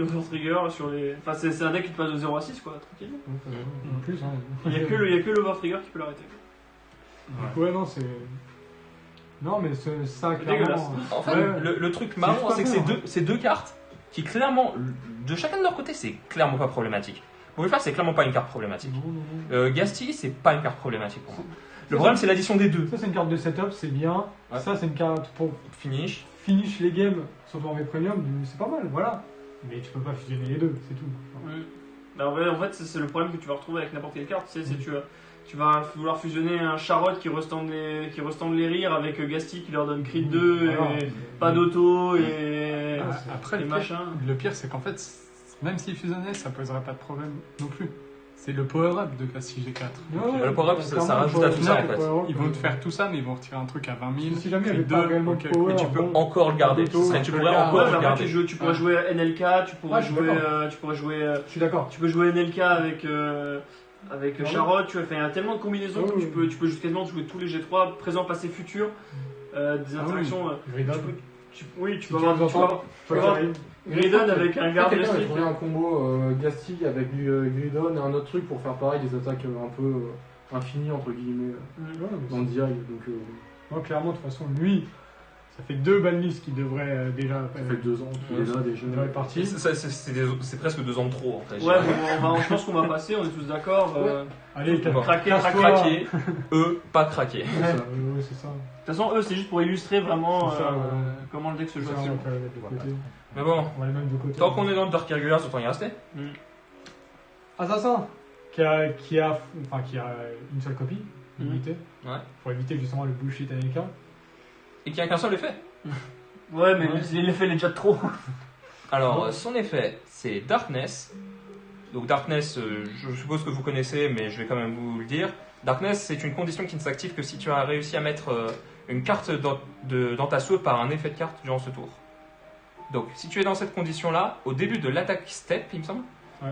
sur les. Enfin, c'est un deck qui te passe de 0 à 6, quoi, tranquille. En plus, hein. Il y a que l'overtrigger qui peut l'arrêter. Ouais, non, c'est. Non, mais ça, dégueulasse. clairement. En fait, Ouais. le truc marrant, C'est c'est que super, ces deux cartes, qui clairement, de chacun de leur côté, c'est clairement pas problématique. Pour le faire, c'est clairement pas une carte problématique. Gasti, c'est pas une carte problématique pour moi. Le problème, c'est l'addition des deux. Ça, c'est une carte de setup, c'est bien. Ouais. Ça, c'est une carte pour Finish. finish les games, surtout en V-Premium, c'est pas mal, voilà. Mais tu peux pas fusionner les deux, c'est tout. Bah, en fait, c'est le problème que tu vas retrouver avec n'importe quelle carte. C'est tu vas vouloir fusionner un Charrot qui restand les rires avec Gasti qui leur donne crit 2 Voilà. et pas d'auto et. Après, et machin. le pire, c'est qu'en fait, même s'il fusionnait, ça poserait pas de problème non plus. C'est le power-up de Gasti G4. Le power-up, ça rajoute à tout ça, en fait. Ils vont te faire tout ça, mais ils vont retirer un truc à 20 000. Si jamais il y puis avait pas deux, réellement ok. de power, Et tu peux bon. encore le garder. D'auto, Tu un pourrais peu encore Ouais, le mais après, garder. tu pourrais jouer NLK, tu pourrais Ah, je suis jouer. Je suis d'accord. Tu peux jouer NLK avec Ouais. Charrot, tu vois, il y a tellement de combinaisons Ouais, que tu ouais. peux quasiment jouer tous les G3, présent, passé, futur, des interactions. Gridon. Oui, tu Si peux tu avoir veux entendre, peux avoir Gridon avec un garde Quelqu'un a wrestling. trouvé un combo Gasti avec du Gridon et un autre truc pour faire pareil, des attaques un peu infinies entre guillemets dans le direct. Donc Moi, clairement, de toute façon, lui, ça fait 2 banlists qui devraient déjà. ça fait 2 ans qu'il est là déjà. devraient partir. C'est presque 2 ans de trop, en fait. Ouais, bon, je pense qu'on va passer, on est tous d'accord. Allez, Bon. Craquer, casse-toi. Craquer, eux, pas craquer. C'est ça, ouais, c'est ça. De toute façon, eux, c'est juste pour illustrer vraiment C'est ça, ouais. comment le deck se C'est joue. ça, on va les mettre de côté. Mais bon, On va les mettre de côté. tant qu'on est dans le Dark Regulars, autant y rester. Assassin qui a une seule copie, limitée, Ouais. pour éviter justement le bullshit NLK. Et qui a qu'un seul effet. Ouais, mais Ouais. l'effet il est déjà trop. Alors, son effet, c'est Darkness. Donc, Darkness, je suppose que vous connaissez, mais je vais quand même vous le dire. Darkness, c'est une condition qui ne s'active que si tu as réussi à mettre une carte dans ta soul par un effet de carte durant ce tour. Donc, si tu es dans cette condition-là, au début de l'attaque step, il me semble.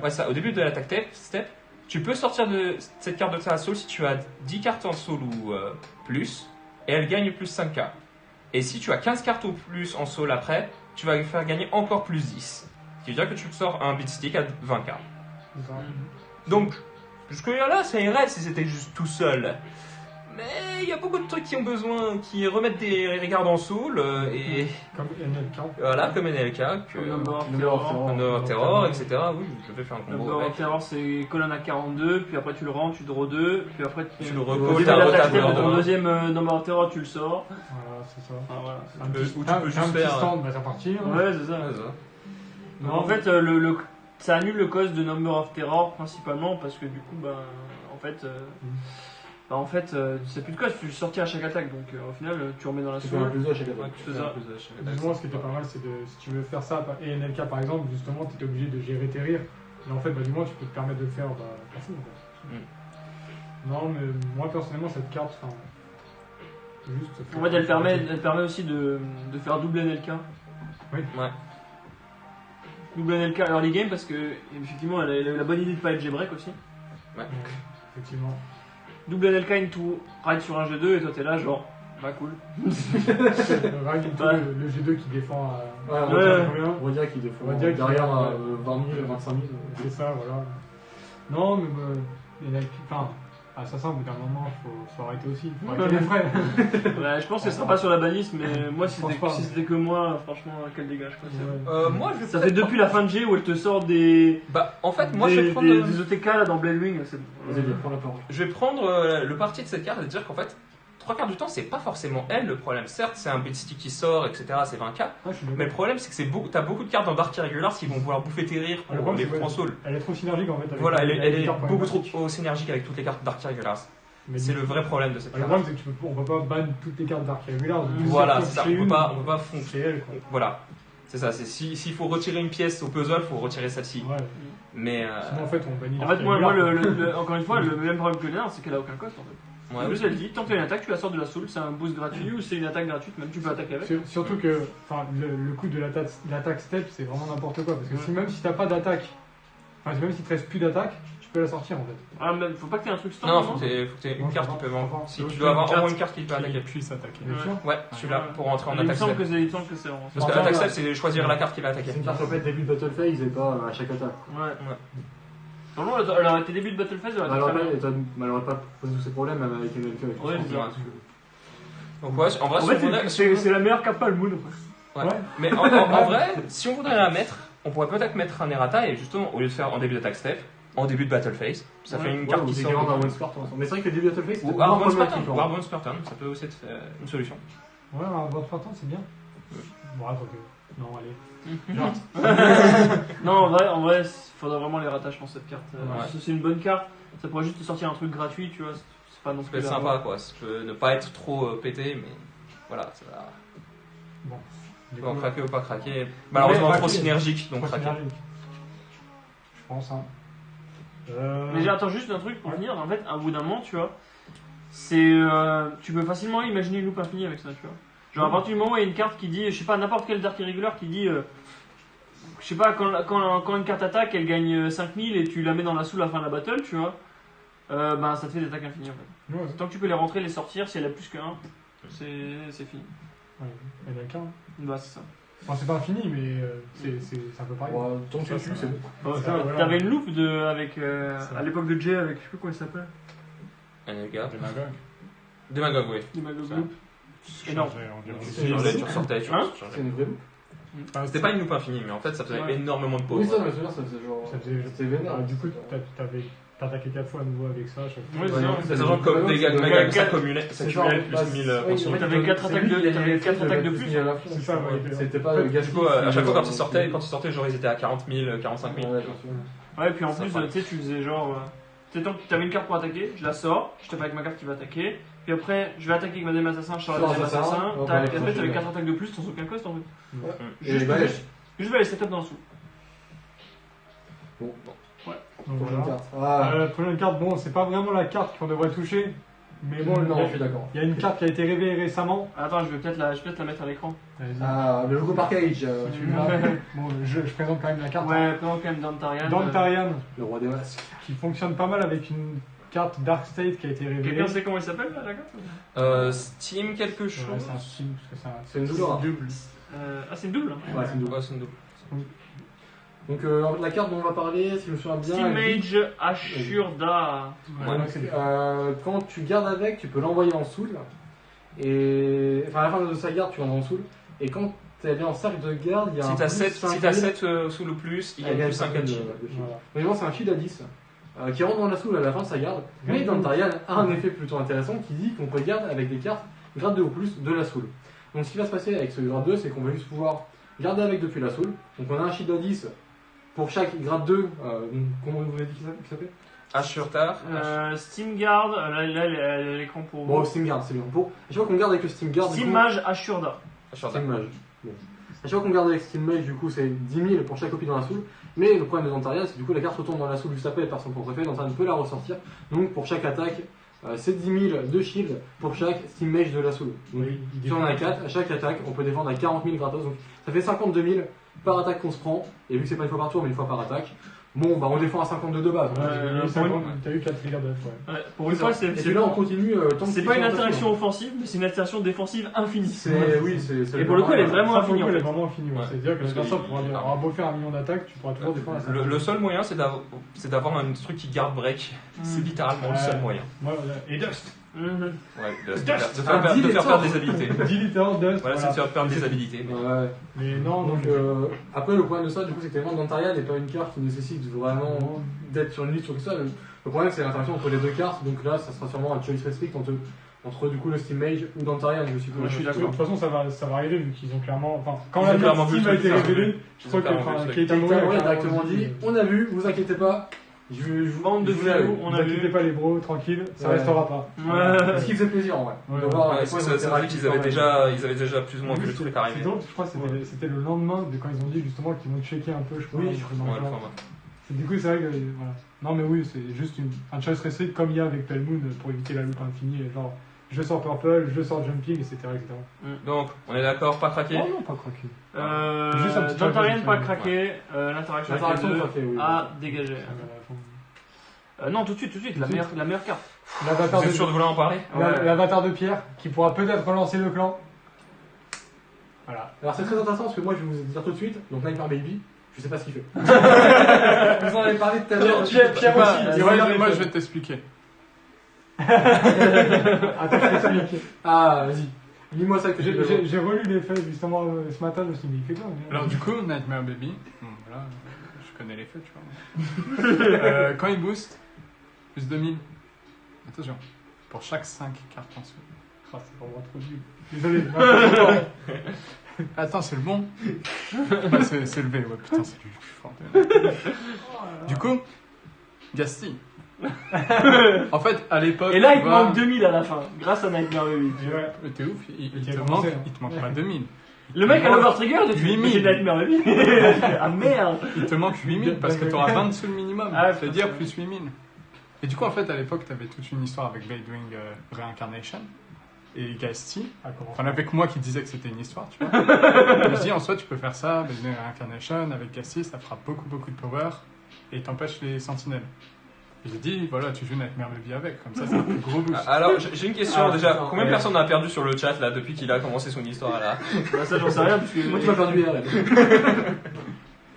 Ouais. Ça, au début de l'attaque step, tu peux sortir de cette carte de ta soul si tu as 10 cartes en soul ou plus, et elle gagne plus 5k. Et si tu as 15 cartes ou plus en soul après, tu vas faire gagner encore plus 10. Ce qui veut dire que tu te sors un beatstick à 20k. C'est ça. Donc, jusque-là, ça irait si c'était juste tout seul. Mais il y a beaucoup de trucs qui ont besoin, qui remettent des regards en soul, et Comme NLK. voilà, comme NLK, que Number of Number of Terror. Terror. Honor of Terror, etc. Oui, je vais faire un combo Number of avec. Terror, c'est colonne à 42, puis après tu le rends, tu draw 2, puis après Tu le au recalls, début t'as de un l'attaque retable step, ton en deuxième Number of Terror, tu le sors. Voilà, c'est ça. Enfin, voilà. Un peux- petit- ou tu peux juste un petit faire- stand, bah, ça partir. Ouais, c'est ça. Ouais, ça. Donc, en fait, ça annule le cost de Number of Terror principalement parce que du coup, en fait, c'est plus de cost, tu le sortis à chaque attaque, donc au final, tu remets dans la Tu fais un soul. plus à chaque Ouais, attaque. tu fais un plus de chaque attaque. Moi, ce qui était pas mal, c'est si tu veux faire ça, et NLK par exemple, justement, tu étais obligé de gérer tes rires. Et en fait, du moins, tu peux te permettre de le faire partout. Non, mais moi, personnellement, cette carte, enfin. Juste. En fait, elle permet aussi de faire double NLK. Oui. Ouais. Double NLK early game parce que, effectivement, elle a eu la bonne idée de pas être G-break aussi. Effectivement. Double NLK into ride sur un G2 et toi t'es là, genre, bah cool. Ride into Ouais. le G2 qui défend à. Ouais, on Ouais. va combien dire- on va dire qu'il défend On va dire qu'il derrière défend, 20 000, 25 000. C'est ça, voilà. Non, mais NLK. Enfin, Assassin, au bout d'un moment, faut arrêter aussi. Faut arrêter les frais. Ouais, je pense qu'elle sera pas sur la banliste, mais moi, si Je pense c'était pas. si c'était que moi, franchement, qu'elle dégage. Quoi. Moi, je vais Ça fait peut-être depuis la fin de G où elle te sort des. Bah, en fait, moi, je vais prendre. des OTK là dans Blade Wing. Vas-y, viens, prends la parole. Je vais prendre le parti de cette carte et dire qu'en fait, 3 quarts du temps, c'est pas forcément elle le problème. Certes, c'est un beatstick qui sort, etc., c'est 20k. Je suis Mais le problème, c'est que t'as beaucoup de cartes dans Dark Irregulars qui vont vouloir bouffer tes rires pour les c'est prendre en soul. Elle est trop synergique en fait. avec Voilà, elle les est cartes beaucoup trop problématiques. synergique avec toutes les cartes Dark Irregulars. Mais C'est le vrai problème de cette Le carte. problème, c'est qu'on peut pas ban toutes les cartes d'Arc Regular. donc Voilà, si c'est ça. c'est On une, peut pas foncer. c'est elle, quoi. Voilà. C'est ça. S'il faut retirer une pièce au puzzle, il faut retirer celle-ci. Ouais. Mais. Sinon, en fait, on bannit En l'Arc fait, moi, Regular. encore une fois, le même problème que Lénard, c'est qu'elle a aucun cost en fait. Ouais, En plus, elle dit, tant que tu as une attaque, tu la sors de la soul, c'est un boost gratuit ou c'est une attaque gratuite, même tu peux attaquer avec. Surtout que le coût de l'attaque step, c'est vraiment n'importe quoi. Parce que Ouais. même si t'as pas d'attaque, même si te reste plus d'attaque, tu peux la sortir en fait. Ah, même, faut pas que tu aies un truc stand. Non, faut que t'aies une Non, carte je qui peut comprends. manquer. Si Donc, tu c'est dois avoir une au moins carte une carte qui peut Qui attaquer. puisse attaquer. Bien sûr. Ouais, celui-là, pour rentrer en Il me attaque semble step. il me semble que c'est vraiment ça. Parce que Enfin, attaque ouais. step, c'est choisir la carte qui va attaquer. C'est une carte en fait début de battle phase et pas à chaque attaque. Ouais. Ouais. Normalement, elle aurait été début de Battle Phase, elle aurait été très bien. Elle aurait pas posé tous ces problèmes avec une LK. Ouais, c'est ça. Donc ouais, en vrai, En si fait, on voudrait- c'est la meilleure carte Palmoon. Ouais. Ouais. Mais en vrai, si on voudrait la mettre, on pourrait peut-être mettre un errata et justement, au lieu de faire en début d'attaque step, en début de battle phase, ça fait une carte qui sort. Warbound Spartan. Mais c'est vrai que le début de battle phase, Ou c'est Arbonne problématique, Spartan. hein. Warbone Spartan, ça peut aussi être une solution. Ouais, un bon Spartan, c'est bien. Bon, attends, non, allez. Non, en vrai, il faudrait vraiment les rattacher pour cette carte. Ouais. C'est une bonne carte, ça pourrait juste te sortir un truc gratuit, tu vois. C'est pas non Ça plus. peut être sympa quoi, ça peut ne pas être trop pété, mais voilà, ça va. Bon. Du Tu peux en coup, craquer ou pas craquer. Malheureusement, Ouais, trop craquer. synergique, donc trop craquer. synergique. Je pense, hein. Mais attends, juste un truc pour Ouais. finir. En fait, à bout d'un moment, tu vois, tu peux facilement imaginer une loupe infinie avec ça, tu vois. Genre, à partir du moment où il y a une carte qui dit, je sais pas, n'importe quel Dark Irregular qui dit, je sais pas, quand une carte attaque, elle gagne 5000 et tu la mets dans la soul à la fin de la battle, tu vois, ben ça te fait des attaques infinies en fait. Ouais, Tant que tu peux les rentrer, les sortir, si elle a plus qu'un, c'est fini. ouais, il y en a qu'un. Bah, c'est ça. Enfin, c'est pas infini, mais c'est un peu pareil. Ouais, tant que tu Ça, tues, ça c'est va. bon. C'est ça, voilà. T'avais une loupe avec, Ça. à l'époque de Jay avec, je sais plus comment il s'appelle, Un gars. Des Magog. Démagogue, oui. des Magog Ça. Loop. Énorme. Changer en diamant. C'est- Tu changeais, tu ressortais, tu Hein changeais. C'est une vraie loupe. C'était pas une loupe infinie, mais en fait, ça faisait Ouais. énormément de Oui, pauses. ça, mais c'est genre. Ça faisait- C'était vénère. Du coup, t'attaquais 4 fois à nouveau avec ça à chaque fois. Ouais, c'est Ouais, ça. C'est sachant que comme dégâts de Ouais, Magog, ça quatre- cumulait C'est plus genre, 1000 oui, potions. T'avais quatre attaques de- t'avais quatre attaques de plus. C'est ça, ouais. C'était pas Du Du coup, à chaque fois quand ils sortaient, genre ils étaient à 40 000, 45 000. Ouais, puis en Ça plus, va. tu sais, tu faisais genre. Tu sais, tant que t'avais une carte pour attaquer, je la sors, je tape avec ma carte qui va attaquer, puis après, je vais attaquer avec ma dème assassin, je sors la Sors dème assassin, assassin, on tac, va et après, aller t'avais chercher, 4 attaques de plus sans aucun cost en fait. Et Juste, les balais. je vais aller setup dans le sous. Donc, Prochaine voilà. carte. Ah, Prochaine carte, bon, c'est pas vraiment la carte qu'on devrait toucher, mais bon, non, je suis d'accord. il y a une carte qui a été révélée récemment. Attends, je vais peut-être la mettre à l'écran. Vas-y. Ah, le logo Parkage, tu l'as. Bon, je présente quand même la carte. Ouais, pendant quand même Dantarian. Dantarian, Le roi des masques. qui fonctionne pas mal avec une carte Dark State qui a été révélée. Quelqu'un sait comment il s'appelle là, la carte Steam quelque Ouais, chose. c'est un film, parce que c'est un- C'est une double. double. Ah, c'est une double hein. Ouais, c'est une double. Ouais, c'est une double. Donc, en fait, la carte dont on va parler, si je me souviens bien. Steam elle dit- Mage Ashurda. Ouais. donc, c'est- Quand tu gardes avec, tu peux l'envoyer en soul. Et. Enfin, à la fin de sa garde, tu l'envoies en soul. Et quand elle est en cercle de garde, il y a un. Si t'as plus 7, 5000, 7 sous le plus, il y a plus 5 de de shield. Voilà. Vraiment, c'est un shield à 10 qui rentre dans la soul à la fin de sa garde. Mais Mhm. Dantarian a un effet plutôt intéressant qui dit qu'on peut garder avec des cartes grade 2 ou plus de la soul. Donc, ce qui va se passer avec ce grade 2, c'est qu'on va juste pouvoir garder avec depuis la soul. Donc, on a un shield à 10 pour chaque grade 2. Comment vous avez dit qu'il s'appelle Ashurtar. Steam Guard, là, elle est à l'écran pour Bon, vous. Steam Guard, c'est bien. Bon, à chaque fois qu'on garde avec le Steam Guard, du Steam coup- Mage Ashurda. Ashurtar. Steam Mage. Bon. À chaque fois qu'on garde avec Steam Mage, du coup, c'est 10 000 pour chaque copie dans la soul. Mais le problème de Dantarian, c'est que du coup, la carte retourne dans la soul juste après par son propre effet. Dantarian peut la ressortir. Donc, pour chaque attaque, c'est 10 000 de shield pour chaque Steam Mage de la soul. Donc, Oui, il si on en a 4, à chaque attaque, on peut défendre à 40 000 gratos. Donc, ça fait 52 000 par attaque qu'on se prend. Et vu que c'est pas une fois par tour, mais une fois par attaque, bon, bah, on défend à 52 de base. Ouais. T'as eu 4 trigger d'œuf, ouais. Ouais, pour une fois, Et puis là, on continue. tant que c'est pas une en interaction offensive, mais c'est une interaction défensive infinie. Oui, c'est. Et pour le coup, elle est vraiment Ça, pour le infinie coup, en elle est fait. vraiment infinie. Ouais. Ouais. C'est-à-dire que Parce l'adversaire que- aura beau faire 1 million d'attaques, tu pourras toujours défendre à Le seul moyen, c'est d'avoir un truc qui garde break. C'est littéralement le seul moyen. Et Dust. Mhm. Ouais, de Dust. faire Un perdre dilettant. des habilités. 10 litres Dust. Voilà, c'est de faire perdre des habilités. mais- Ouais. Mais non, Donc, donc. après, le problème de ça, du coup, c'est que tellement Dantarian n'est pas une carte qui nécessite vraiment d'être sur une liste sur tout ça. Le problème, c'est l'interaction entre les deux cartes. Donc là, ça sera sûrement un choice restrict entre du coup le Steam Mage ou Dantarian, je suppose. Ouais, je suis De d'accord. toute façon, ça va arriver vu qu'ils ont clairement. Enfin, quand Ils la ont clairement Steam vu a le été truc, révélée, je Ils crois ont que clairement vu le truc. Keita Keita Mori Mori a directement dit on a vu, vous inquiétez pas, Bande de filous, on a N'inquiétez vu. pas les bros, tranquille, ça Ouais. restera pas. Ouais. Ce qui faisait plaisir en vrai. Ouais, De voir à Ouais, quel c'est point ça, ils ça étaient veut dire qu'ils réactifs quand même. ils avaient déjà plus ou moins vu le truc arriver. C'est drôle, je crois que c'était le lendemain de quand ils ont dit justement qu'ils vont checker un peu, je crois. Oui, un truc dans le Ouais, le genre. format. Du coup, c'est vrai que. Voilà. Non, mais oui, c'est juste un choice restrict comme il y a avec Pelmoon pour éviter la loupe infinie. Et genre, je sors Purple, je sors Jumping, etc. etc. Donc, on est d'accord, pas craqué. Oh non, pas croqué. Juste un petit Jantarian truc, pas ouais. craqué, l'interaction avec L'interaction les deux craquée, oui. à dégager. Non, tout de suite, la Tout de meilleure carte. L'avatar Vous êtes de, sûr de vouloir en parler l'avatar de Pierre qui pourra peut-être relancer le clan. Voilà. Alors c'est très intéressant parce que moi je vais vous dire tout de suite, donc Nightmare Baby, je sais pas ce qu'il fait. Vous en avez parlé tout à l'heure. Pierre Bah, aussi. moi, je vais t'expliquer. Attends, je t'explique. Ah, vas-y. Lis-moi ça que J'ai relu les faits justement ce matin, je me suis dit, il fait quoi Alors du coup, Nightmare Baby, bon, voilà, je connais les faits, tu vois. Quand il boost, plus 2000. Attention, pour chaque 5 cartes en dessous. Ah, c'est vraiment trop nul. Désolé. Attends, c'est le bon Bah, c'est le B, ouais, putain, c'est lui le plus fort. Du coup, Gasti. En fait, à l'époque... Et là, il tu te vois, manque 2000 à la fin, grâce à Nightmare Baby. Ouais. mais t'es ouf, il Il a te commencé, manque, hein. il te manque pas 2000. Le mec à l'overtrigger, tu fais 8000. Nightmare Baby. Ah merde. Il te manque 8000 parce que t'auras 20 dessous le minimum. Ah, C'est-à-dire putain. plus 8000. Et du coup, en fait, à l'époque, t'avais toute une histoire avec Bladewing Reincarnation et Gasti. Ah, comment Enfin, avec moi qui disais que c'était une histoire, tu vois. Je me dis, en soi, tu peux faire ça, Bladewing Reincarnation avec Gasti, ça fera beaucoup de power et t'empêche les sentinelles. Et j'ai dit, voilà, tu joues Nightmare Baby avec, comme ça, c'est un plus gros boost. Alors, j'ai une question déjà. putain, Combien de ouais. personnes on a perdu sur le chat là depuis qu'il a commencé son histoire là Bah, ça, j'en sais rien, parce que. Moi tu m'as perdu hier là.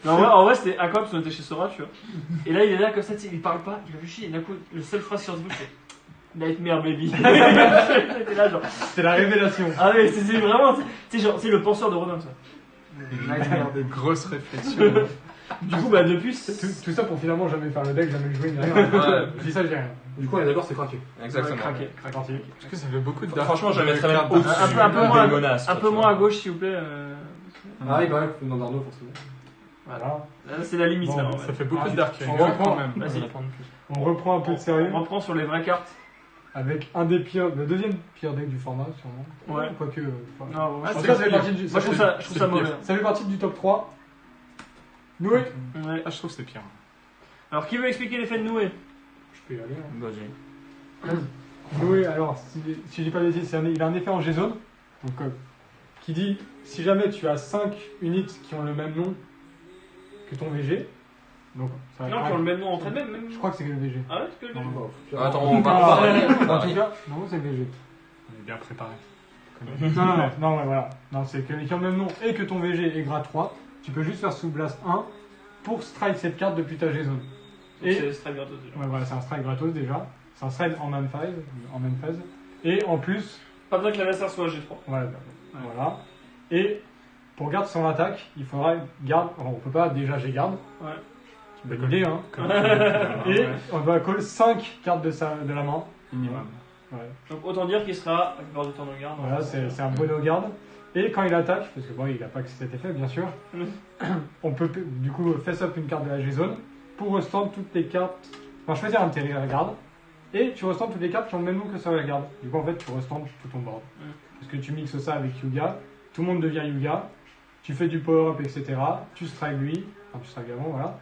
Non, en vrai, c'était incroyable parce qu'on était chez Sora, tu vois. Et là, il est là comme ça, tu sais, il parle pas, il réfléchit, et d'un coup, le seule phrase sur ce bouche, c'est Nightmare Baby. T'es là, genre. C'est la révélation. Ah, mais c'est vraiment. Tu sais, genre, c'est le penseur de Rodin, ça. Nightmare Baby. Grosse réflexion. Du coup, bah, depuis. Tout ça pour finalement jamais faire le deck, jamais le jouer, ni rien. Ouais. Je dis ça, j'ai rien. Du coup on est d'accord, c'est craqué. Exactement. Craqué. Parti. Parce que ça fait beaucoup de dark. Franchement, je de mettrais même cartes au-dessus dark. Un peu moins- des menaces. Un quoi, peu tu moins vois. à gauche, s'il vous plaît. Ah il paraît que dans Darno forcément. Voilà. Là, c'est la limite, Bon, là. en Ça vrai. fait beaucoup Ah, de dark. on Trigger, reprend. quand même. Vas-y. On reprend un peu de sérieux On reprend sur les vraies cartes. avec un des pires, le deuxième pire deck du format, sûrement. Ouais. Quoique. Non, En moi, tout je cas, trouve ça fait partie du. moi, je trouve ça, je trouve ça c'est le mauvais. Ça fait partie du top 3. Noué. Ouais. Ah, je trouve que c'est pire. Alors, qui veut expliquer l'effet de Noué? Je peux y aller. Hein. Vas-y. Noué, alors, si je dis pas de bêtises, il a un effet en G-Zone. Donc, qui dit si jamais tu as 5 units qui ont le même nom que ton VG. Donc, ça va Non, être- qui ont le même nom entre elles-mêmes. Même... Je crois que c'est que le VG. Ah ouais, c'est que le même. Attends, on va Ah, parler. En tout cas, non, c'est le VG. On est bien préparé. Non, ouais, voilà. Non, c'est que qui ont le même nom et que ton VG est grade 3, tu peux juste faire sous blast 1 pour strike cette carte depuis ta G-Zone. Et Et c'est très bientôt déjà. ouais, voilà, c'est un strike gratos déjà. C'est un strike en même phase. Et en plus, Pas besoin que l'adversaire soit G3. voilà. Et pour garde son attaque, il faudra garde. Enfin, on peut pas déjà j'ai garde. Ouais. C'est une bonne idée, hein. Comme- Et ouais, on doit call 5 cartes de la main. minimum. Ouais. Donc autant dire qu'il sera la plupart du temps de garde. Voilà, c'est un bon garde. Et quand il attaque, parce que bon, il n'a pas que cet effet, bien sûr, on peut du coup face up une carte de la G-Zone pour restand toutes les cartes. Enfin, choisir un de tes regarde. Et tu restandes toutes les cartes qui ont le même nom que sa regarde. Du coup, en fait, tu restandes tout ton board. Parce que tu mixes ça avec Yuga, tout le monde devient Yuga, tu fais du power-up, etc. Tu strike lui, enfin, tu strike avant, voilà.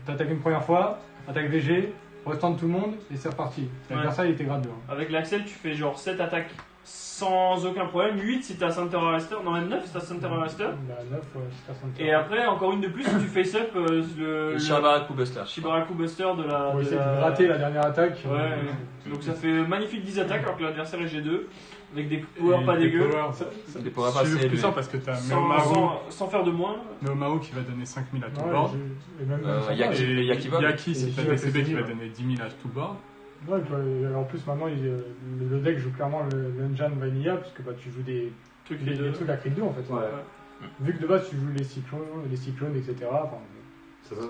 T'attaques une première fois, attaque VG, restand tout le monde, et c'est reparti. L'adversaire, il était grade 2. Hein. Avec l'Axel, tu fais genre 7 attaques sans aucun problème. 8 si t'as Center Arrester. Non, même 9 si t'as Center Arrester. La 9, ouais, c'est pas center. Et après, encore une de plus si tu face up le Shabaraku Buster. Shibaraku Buster de la. Pour de essayer la- de rater la dernière attaque. Ouais. Donc ça fait magnifique 10 attaques alors que l'adversaire est G2. Avec des power pas dégueux. Des power C'est assez le plus élevés. simple parce que t'as Sans, Meomaru sans faire de moins. qui va donner 5000 à tout Ouais, board. et même Yaki. Et Yakiba. Yaki, si Et t'as Yakiba, DCB qui va ouais. donner 10 000 à tout board. Ouais, en plus maintenant le deck joue clairement le Enjan Vanilla parce que bah, tu joues des trucs à crit 2 en fait. Ouais. Vu que de base tu joues les cyclones, etc. Enfin, Ça, ça,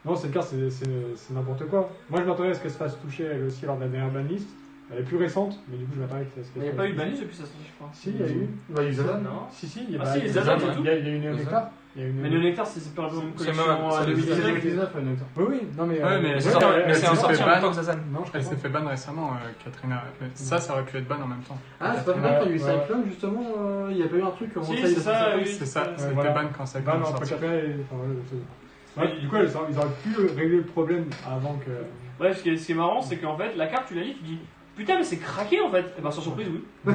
non, cette carte c'est n'importe quoi. Moi je m'attendais à ce qu'elle se fasse toucher elle aussi lors de la dernière banlist. Elle est plus récente, mais du coup je m'attendais à ce Il qu'elle n'y a pas eu de bannis depuis sa sortie, je crois. Si, il y a eu. Bah, il y a eu Zadan. Non. Si, il y a Ah, si, les Zadan, il y a eu une Zadan. éclat. Il y a une... Mais le Nectar, c'est pas la même C'est collection même- à c'est 2019. 2019, ouais, Nectar. Oui, oui, non mais. Ouais, mais Mais c'est c'est Ouais, mais c'est elle un s'est sorti fait en même ban. temps que Zazan. Non, je Elle crois s'est fait ban récemment, Katrina. Mais ça aurait pu être ban en même temps. Ah, c'est pas vrai, quand il y a eu Ouais. Cyclone, justement, il y a pas eu un truc comme Si, ça, il c'est a ça, fait oui. C'est ça, c'était voilà. ban quand ça a Ban entre sorti. Katrina et. Enfin, voilà, du coup, ils auraient pu régler le problème avant que. Ouais, ce qui est marrant, c'est qu'en fait, la carte, tu la lis, tu dis putain, mais c'est craqué en fait. Et bah, sans surprise, oui. Ouais.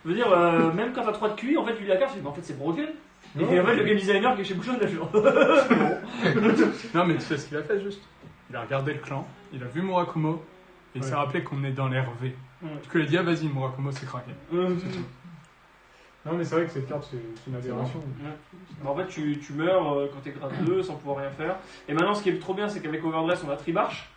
Je veux dire, même quand t'as 3 de QI, en fait, tu lis la carte, tu dis, mais en fait, c'est broken. Et Ouais. en fait, le game designer qui est chez Bouchon, il a fait genre. Non, mais tu sais ce qu'il a fait juste. Il a regardé le clan, il a vu Murakumo, et il s'est Ouais. rappelé qu'on est dans l'RV. Ouais. Du coup, il a dit, ah vas-y, Murakumo, c'est craqué. Non, mais c'est vrai que cette carte, c'est une aberration. En fait, tu meurs quand t'es grade 2 sans pouvoir rien faire. Et maintenant, ce qui est trop bien, c'est qu'avec Overdress, on a Tribarch.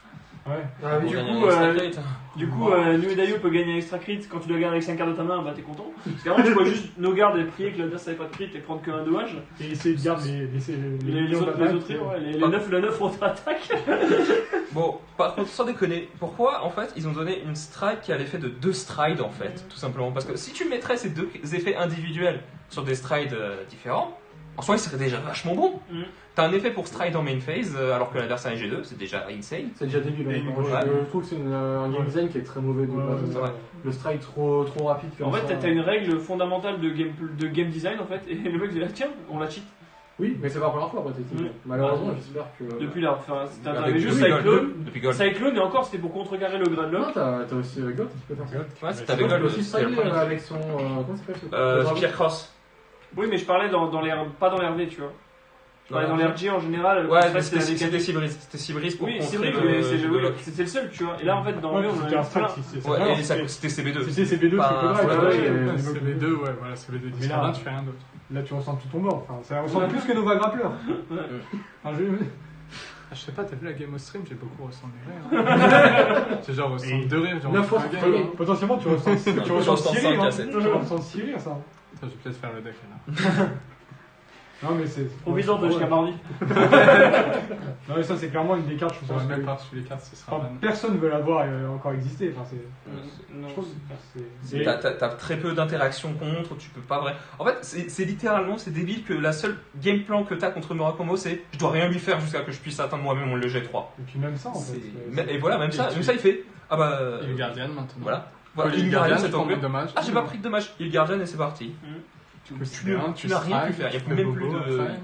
Ouais. Ah oui, Du Pour coup, gagner un extra crit. Du coup, Nuedayo peut gagner un extra crit. Quand tu dois gagner avec 5 cartes de ta main, bah t'es content. Parce qu'avant, tu pouvais juste no guard et prier que l'adversaire n'avait pas de crit et prendre que un dommage. Et essayer de garder les Les millions autres, d'attaques, ouais, les 9 contre-attaque. Bon, par contre, sans déconner, pourquoi en fait ils ont donné une stride qui a l'effet de 2 strides en fait, tout simplement? Parce que si tu mettrais ces 2 effets individuels sur des strides différents, en soi ils seraient déjà vachement bons. Mhm. T'as un effet pour stride en main phase alors que l'adversaire est G2, c'est déjà insane. c'est déjà débile. Et Moi, ouais. je trouve que c'est un game design qui est très mauvais de Ouais, base. ouais, ouais. Le strike trop rapide. En comme fait, ça. t'as une règle fondamentale de game design en fait. Et le mec dit ah, tiens, on la cheat. Oui, mais c'est pas la première fois, peut-être. Oui. Malheureusement, j'espère que. Depuis là, enfin, c'était Avec arrivé juste depuis Cyclone. Gold. Depuis Gold. Cyclone, et encore, c'était pour contrecarrer le grade Non, lock. t'as aussi Goth, tu peux faire ça. Ouais, c'est Tu avec Tu peux Gold aussi c'était le strider premier. avec son. Comment ça s'appelle Spear Cross. Oui, mais je parlais pas dans l'RV, tu vois. Je parlais dans l'RG en général. Ouais, en fait, mais c'était c'était des Cybris. C'était Cybris pour Oui, c'est contrer vrai, mais c'est le lock. c'était le seul, tu vois. Et là, en fait, dans le Ouais, on c'était a un eu strike, plein. c'est Ouais, ça. et c'était CB2. C'était CB2, Pas c'est un pas grave. strike, Ouais, ouais, ouais, CB2, ouais, voilà, CB2 Mais discard, là- tu fais rien d'autre. Là, tu ressens tout ton mort. Enfin, ça ressemble plus que Nova Grappler. Enfin, Ah, je sais pas, t'as vu la game au stream, j'ai beaucoup ressenti de rire. C'est genre ressenti Et de rire, genre. 9 fois un game, pour hein. potentiellement, tu ressens Je ressens 6 5 rires. à hein. 7. Tu ressens 6 rires, ça. Attends, je vais peut-être faire le deck là. Non, mais c'est. Provisoire de jusqu'à mardi. Non, mais ça, c'est clairement une des cartes, je J'aurais pense. même que- pas reçu les cartes, ce sera Enfin, ban. personne veut la voir encore exister. Enfin, c'est. Non. Je trouve que c'est. T'as très peu d'interactions contre, tu peux pas vrai. En fait, c'est littéralement, c'est débile que la seule game plan que t'as contre Murakumo, c'est je dois rien lui faire jusqu'à que je puisse atteindre moi-même mon leger 3. Et puis même ça, en fait. Et voilà, même ça, il fait. Ah bah. Et le Guardian maintenant. Voilà. Voilà, Voilà, le il Guardian, c'est c'est tombé tombé. dommage. Ah, j'ai pas pris de dommage. Il Guardian et c'est parti. Tu n'as rien pu faire. Il n'y a même plus de.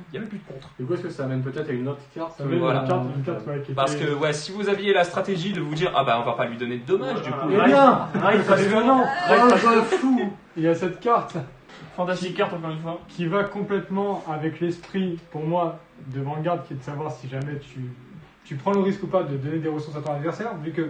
Il y a même plus de contre. Du coup, est-ce que ça amène peut-être à une autre carte Ça met Voilà. une carte ouais, qui Parce était- que ouais, si vous aviez la stratégie de vous dire ah bah on va pas lui donner de dommages du coup. Eh bien Ah, il fallait non, Oh, le fou il y a cette carte Fantastique carte encore une fois. qui va complètement avec l'esprit, pour moi, de Vanguard, qui est de savoir si jamais tu prends le risque ou pas de donner des ressources à ton adversaire, vu que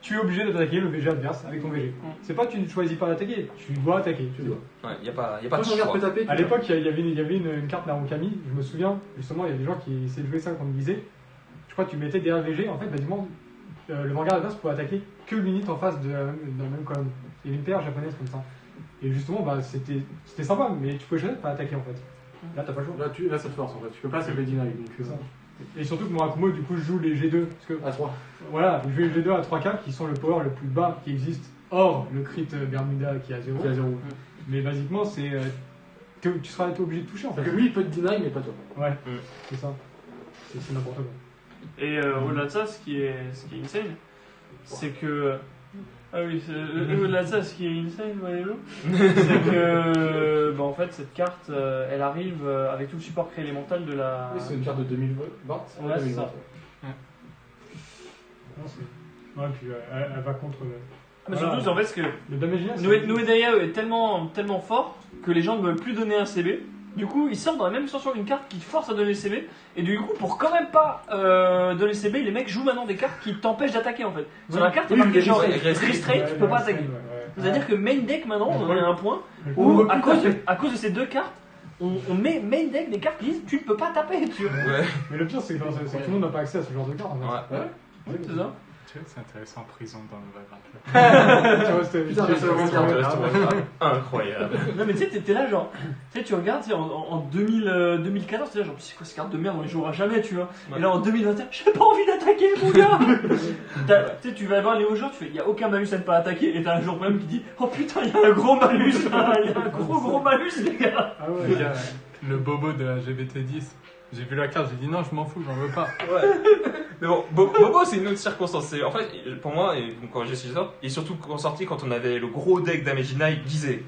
tu es obligé d'attaquer le VG adverse avec ton VG. C'est pas que tu ne choisis pas d'attaquer, tu dois attaquer. Tu dois. Ouais, y a pas de Toi, ton choix. peut taper. À l'époque, il y avait une carte Narukami, je me souviens, justement, il y a des gens qui essaient de jouer ça quand ils disaient, je crois que tu mettais derrière VG, en fait, basiquement, le Vanguard adverse pouvait attaquer que l'unité en face de la même colonne. Il y avait une paire japonaise comme ça. Et justement, bah, c'était sympa, mais tu pouvais choisir de pas attaquer en fait. Là, t'as pas le choix. Là, ça te force en fait. Tu peux pas s'appeler deny. Donc, C'est ça. Et surtout que Murakumo, du coup, joue les G2. Parce que, à 3. voilà, il joue les G2 à 3K qui sont le power le plus bas qui existe, hors le crit Bermuda qui est à 0. Qui a 0. Mais basiquement, c'est. Tu seras obligé de toucher en fait. Fait que lui, il peut te deny, mais pas toi. Ouais, c'est ça. C'est n'importe quoi. Et au-delà de ça, ce qui est insane, c'est que. Ah oui, au-delà de ça, ce qui est insane, voyez-vous, c'est que. Bah, en fait, cette carte, elle arrive avec tout le support élémental de la. Oui, c'est une carte de 2020. Ouais, c'est ça. Non, c'est- Ouais, puis elle va contre Mais Voilà. surtout, en fait, ce que. le damage dealer, Nuedaya est tellement fort que les gens ne veulent plus donner un CB. Du coup, il sort dans la même extension une carte qui force à donner CB. Et du coup, pour quand même pas donner CB, les mecs jouent maintenant des cartes qui t'empêchent d'attaquer en fait. Sur la carte, il y a Oui, marqué oui, genre oui, oui, restraint, tu peux pas attaquer. C'est-à-dire que main deck maintenant, on en est à un point où, à cause de ces deux cartes, on met main deck des cartes qui disent tu ne peux pas taper, tu vois. Ouais. Mais le pire, c'est que tout le monde n'a pas accès à ce genre de carte. En fait. Ouais. Ouais, c'est ça. Tu vois, c'est intéressant en prison dans le Valorant. Tu vois, c'était- Putain, c'était- mais ça va c'était- revenir, c'était- Incroyable. Non mais tu sais, t'es là genre, tu sais, tu regardes, tu sais, en 2014, t'es là genre, c'est quoi ces cartes de merde, on les jouera jamais, tu vois. Ouais. Et là en 2021, j'ai pas envie d'attaquer mon gars. Tu sais, tu vas voir les hauts joueurs, tu fais, y a aucun malus à ne pas attaquer, et t'as un joueur même qui dit, oh putain, y a un gros malus là, y a un gros malus les gars. Ah ouais. Les gars, Le bobo de la GBT10. J'ai vu la carte, j'ai dit non, je m'en fous, j'en veux pas. Ouais. Mais bon, Bobo, c'est une autre circonstance. En fait, pour moi, et quand j'ai essayé ça, il est surtout sorti quand on avait le gros deck d'Amejina Gizeh.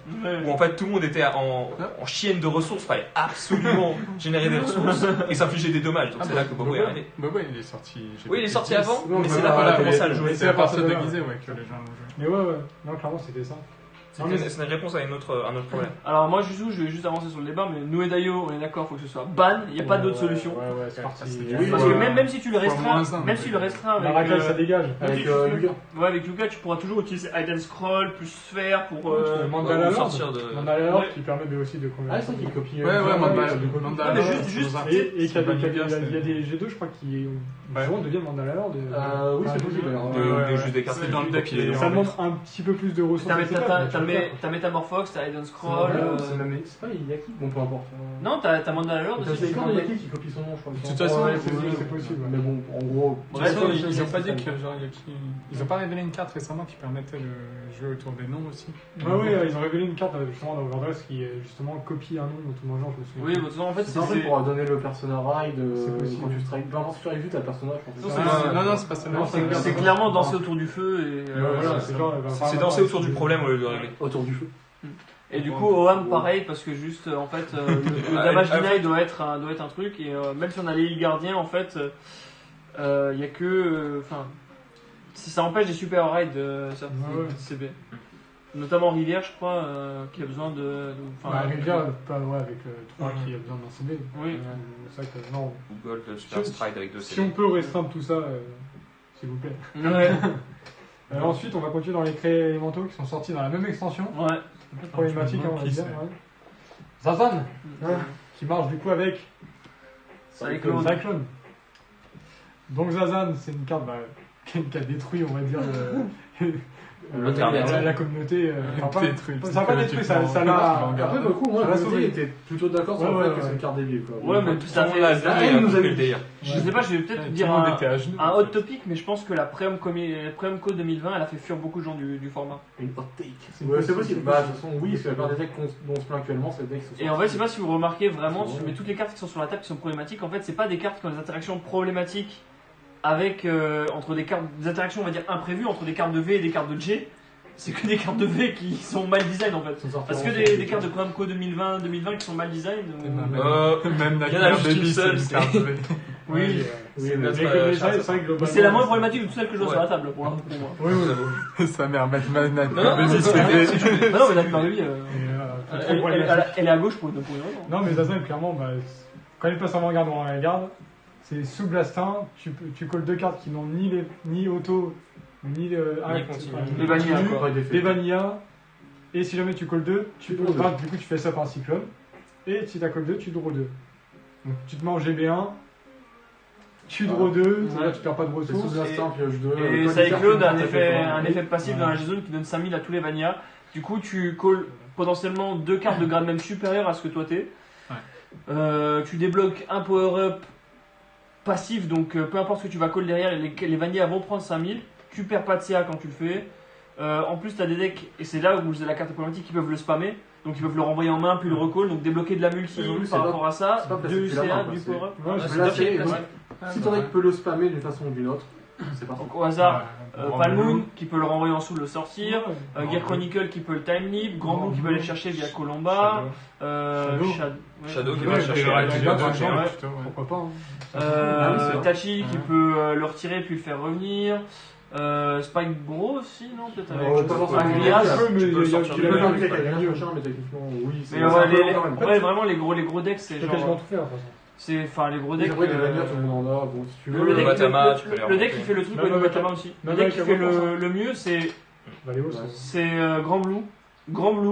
Où en fait tout le monde était en chienne de ressources, fallait absolument générer des ressources et s'infliger des dommages. Donc c'est là que Bobo est arrivé. Bobo, il est sorti. Oui, il est sorti avant, Non, mais c'est voilà, là qu'on a voilà, commencé à le Mais jouer. c'est à partir de là. Gizeh que les gens l'ont joué. Mais ouais. Non, clairement, c'était ça. C'est une réponse à un autre problème. Alors moi je vais juste avancer sur le débat, mais Nuedayo, on est d'accord, faut que ce soit ban, il n'y a pas d'autre solution. Ouais, c'est parti. Oui, Parce que même si tu le restreins, moins un, même si tu le restreins avec, Marrakech, ça dégage. Avec Yuga. ouais, avec Yuga, tu pourras toujours utiliser Hide and Scroll plus Sphère pour. Mandala Lord. sortir de. Mandala Lord Ouais. qui permet aussi de Ah, c'est ça qui copie. Ouais, Mandala Non, mais juste- Et qu'il y a pas des- bien, il y a des G2, je crois, qui souvent deviennent Mandala Lord. Oui, c'est possible. De juste des cartes. C'est dans le deck, Et ça demande un petit peu plus de ressources. T'as Metamorphox, t'as Hide and Scroll. C'est pas Yaki. Bon, peu importe. Non, t'as Mandala Lord T'as aussi. c'est quand Yaki qui copie son nom, je crois. De toute façon, Ouais, oui, c'est possible. Mais bon, en gros. De toute façon, ils ont pas dit que genre, ils ont pas révélé une carte récemment qui permettait de jouer autour des noms aussi. Ils ont révélé une carte justement dans Overdress qui justement copie un nom ou tout le genre, je me souviens. Oui, bah, de toute façon, en fait, C'est un peu pour donner le persona ride C'est possible. quand tu strike. Peu importe si tu arrives vite, t'as le personnage. Non, Non, c'est pas ça. Non, c'est clairement danser autour du feu et. Voilà, c'est genre. C'est danser autour du problème au lieu de le régler. Autour du feu. Et du coup, OAM pareil, parce que juste, en fait, le damage deny doit être un truc, et même si on a les gardiens, en fait, il y a que. Enfin, ça empêche des super rides certaines Ouais. CB. Notamment Rivière, je crois, qui a besoin Rivière, pas avec 3 qui a besoin d'un CB. Oui. C'est vrai que non. Ou Gold Super Stride avec 2 Si on peut restreindre tout ça, s'il vous plaît. Ouais. Ensuite, on va continuer dans les créés élémentaux qui sont sortis dans la même extension. Ouais. Un peu problématique, Je me on va demande qui dire. c'est. Ouais. Zazan, qui marche du coup avec Cyclone. Donc Zazan, c'est une carte qui a détruit, on va dire, Internet. la communauté. Détruit. Ça n'a pas détruit, ça l'a. Après, beaucoup, moi, Ça va je sauver. était plutôt d'accord sur Ouais, le fait que ouais. c'est une carte débile. Ouais, mais tout à fait. Là, il nous a le délire. Je sais pas, je vais peut-être Tout dire le monde était à genoux. un hot topic, mais je pense que la Premium Code 2020, elle a fait fuir beaucoup de gens du format. Une hot take. C'est Ouais, c'est possible. possible. Bah, de toute façon, oui, c'est la part des decks dont on se plaint actuellement, c'est le deck qui se Et en fait, je sais pas si vous remarquez vraiment, C'est vrai. mais toutes les cartes qui sont sur la table qui sont problématiques, en fait, c'est pas des cartes qui ont des interactions problématiques avec entre des interactions, on va dire imprévues entre des cartes de V et des cartes de J. C'est que des cartes de V qui sont mal design en fait. Parce que des cartes de Programco 2020 qui sont mal design. Même il y en a Nightmare juste une Baby, c'est seule, une c'est- carte V. Oui, Oui, Mais mais c'est vrai que globalement. c'est la moins problématique de toutes celles que je vois Ouais. sur la table pour moi. Oui, oui. Sa mère, Nightmare Non, Baby, c'est c'est Bah non, mais la plupart de lui, Et, elle est à gauche pour une raison. Non, mais Zazan, clairement, quand il passe avant-garde ou en avant-garde, c'est sous Blastin, tu colles 2 cartes qui n'ont ni auto, ni acte, continu. Les vanilla, continu, quoi. des vanilla, et si jamais tu colles 2, tu peux, draw deux. du coup tu fais ça par cyclone, et si tu as colle 2, tu draw 2. Donc tu te mets en GB1, tu draw 2, Ouais. là tu perds pas de c'est sous ressources. l'instinct, pioche 2. Et Cyclone a un effet passif dans la G-Zone qui donne 5000 à tous les vanilla. Du coup, tu calls potentiellement 2 cartes de grade même supérieur à ce que toi t'es. Tu débloques un power-up passif, donc peu importe ce que tu vas call derrière, les vanilla vont prendre 5000. Tu perds pas de CA quand tu le fais. En plus, tu as des decks, et c'est là où j'ai la carte problématique, qui peuvent le spammer. Donc ils peuvent le renvoyer en main puis le recall, donc débloquer de la multi Mais oui, c'est par pas- rapport à ça, c'est pas parce 2 que tu l'as CA, pas, du c'est- power-up. Ouais, Ah, c'est- c'est Là, bien, si ton deck peut le spammer d'une façon ou d'une autre, c'est parti. Donc au hasard, Palmoon qui peut le renvoyer en dessous, le sortir. Ouais. Gear Chronicle qui peut le time leap, Grand Blue qui peut aller le chercher via Colomba, Shadow. Shadow qui Ouais, va et chercher le la reste, Giga ouais, Puncher. ouais. plutôt, ouais. Pourquoi pas, hein. Ah oui, c'est vrai. Tachi qui Ouais. peut le retirer puis le faire revenir. Spike Bro aussi, non peut-être avec Pas forcément. un grillage. Un peu, mais tu peux le il y a sortir Tu de peux là. faire du deck avec un machin, mais techniquement, oui. Mais c'est ouais, un peu les- quand même. ouais, vraiment les gros decks c'est C'est quasiment genre. tout faire, de toute façon. C'est enfin les gros decks. Après, des vanilla, tout le monde en a. Bon, si tu veux. Le deck, Matama, tu peux les le deck remonter. qui fait le truc Même avec avec Matama aussi. Le même deck avec qui la fait voix, le mieux Valéo, c'est Grand Blue,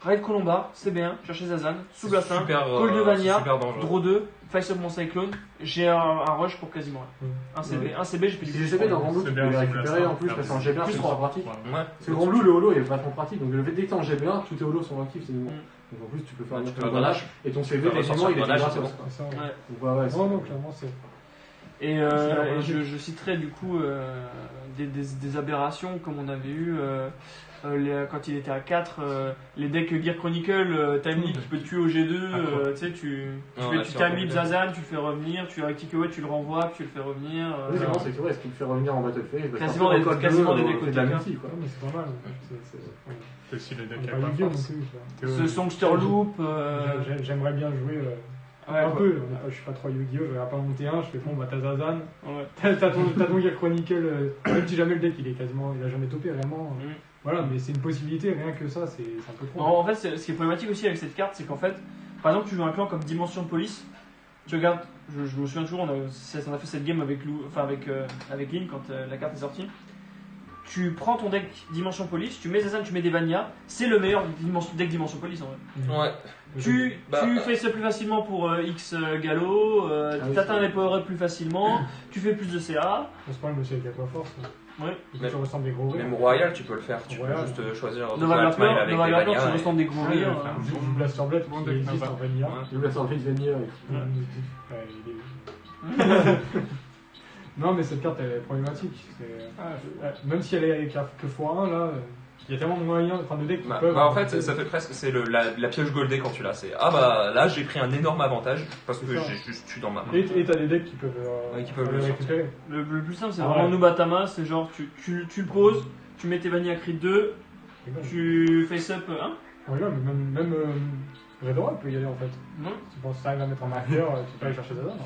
Raid Colomba, CB1, chercher Zazan, sous Blastin, Super, Call de Vanilla, super dangereux. Draw 2, Face up mon Cyclone, j'ai un rush pour quasiment là. Mm. Un CB, j'ai fait Si du j'ai CB dans Grand Blue, C'est tu peux bien, les c'est récupérer bien, en plus ça. parce qu'en GB1 Plus c'est trois. super pratique. Ouais. Parce que Grand Blue, le holo est vachement pratique. Donc le fait dès que t'es en GB1, tous tes holos sont actifs. C'est bon. Donc en plus, tu peux faire Ouais, tu un peux un donnage. Et ton CV, Tu peux effectivement, il est ressortir un gratos. donnage, C'est ça. Ouais. Donc ouais, ouais. Non, non, clairement, c'est. Et, C'est et je citerai du coup des aberrations comme on avait eu quand il était à 4, les decks Gear Chronicle, Time Leap qui peut te tuer au G2, tu sais, tu time Leap Zazan, tu le fais revenir, tu réactives tu le renvoies, puis tu le fais revenir. Oui, c'est bon, c'est vrai, est-ce qu'il me fait revenir en Battle Phase Quasiment des decks de la multi, quoi. Ouais, mais c'est pas mal. C'est aussi les C'est decks pas à pas Yu-Gi-Oh non force. plus. Ce Songster Loop. J'aimerais bien jouer un peu. Je suis pas trop Yu-Gi-Oh, je vais pas monter un, je fais bon, bah t'as Zazan. Ouais. T'as ton Gear Chronicle, même si jamais le deck il a jamais topé vraiment. Voilà, mais c'est une possibilité, rien que ça, c'est un peu trop. En fait, ce qui est problématique aussi avec cette carte, c'est qu'en fait, par exemple, tu joues un clan comme Dimension Police, tu regardes, je me souviens toujours, on a fait cette game avec Lynn quand la carte est sortie. Tu prends ton deck Dimension Police, tu mets Zazan, tu mets des Vania, c'est le meilleur deck Dimension Police en vrai. Ouais. Tu fais ça plus facilement pour X Gallo, t'atteins les power-up plus facilement, tu fais plus de CA. On se parle aussi avec Aqua Force. Ouais. Tu ressembles des gros rires. Même Royal, tu peux le faire. Tu peux Royal. juste choisir Nova Grappler, avec des tu Vanilla. ressembles des gros rires. Du Blaster Blade Bon qui deck existe Nova. en Vanilla. Il me laisse en Vanilla. Non, mais cette carte elle est problématique. Même si elle est que x1, là, il y a tellement de moyens, de decks qui peuvent. En fait, ça fait presque. C'est la pioche goldée quand tu l'as. C'est là, j'ai pris un énorme avantage parce que j'ai juste tué dans ma main. Et t'as des decks qui peuvent, le le récupérer. Le plus simple, c'est Ah vraiment ouais. Nubatama, c'est genre tu le poses, tu mets tes Vanilla Crit 2, tu face up 1. Ouais, mais même Redora peut y aller en fait. Non. Tu penses que ça arrive à mettre en marqueur, tu peux aller chercher Zazan.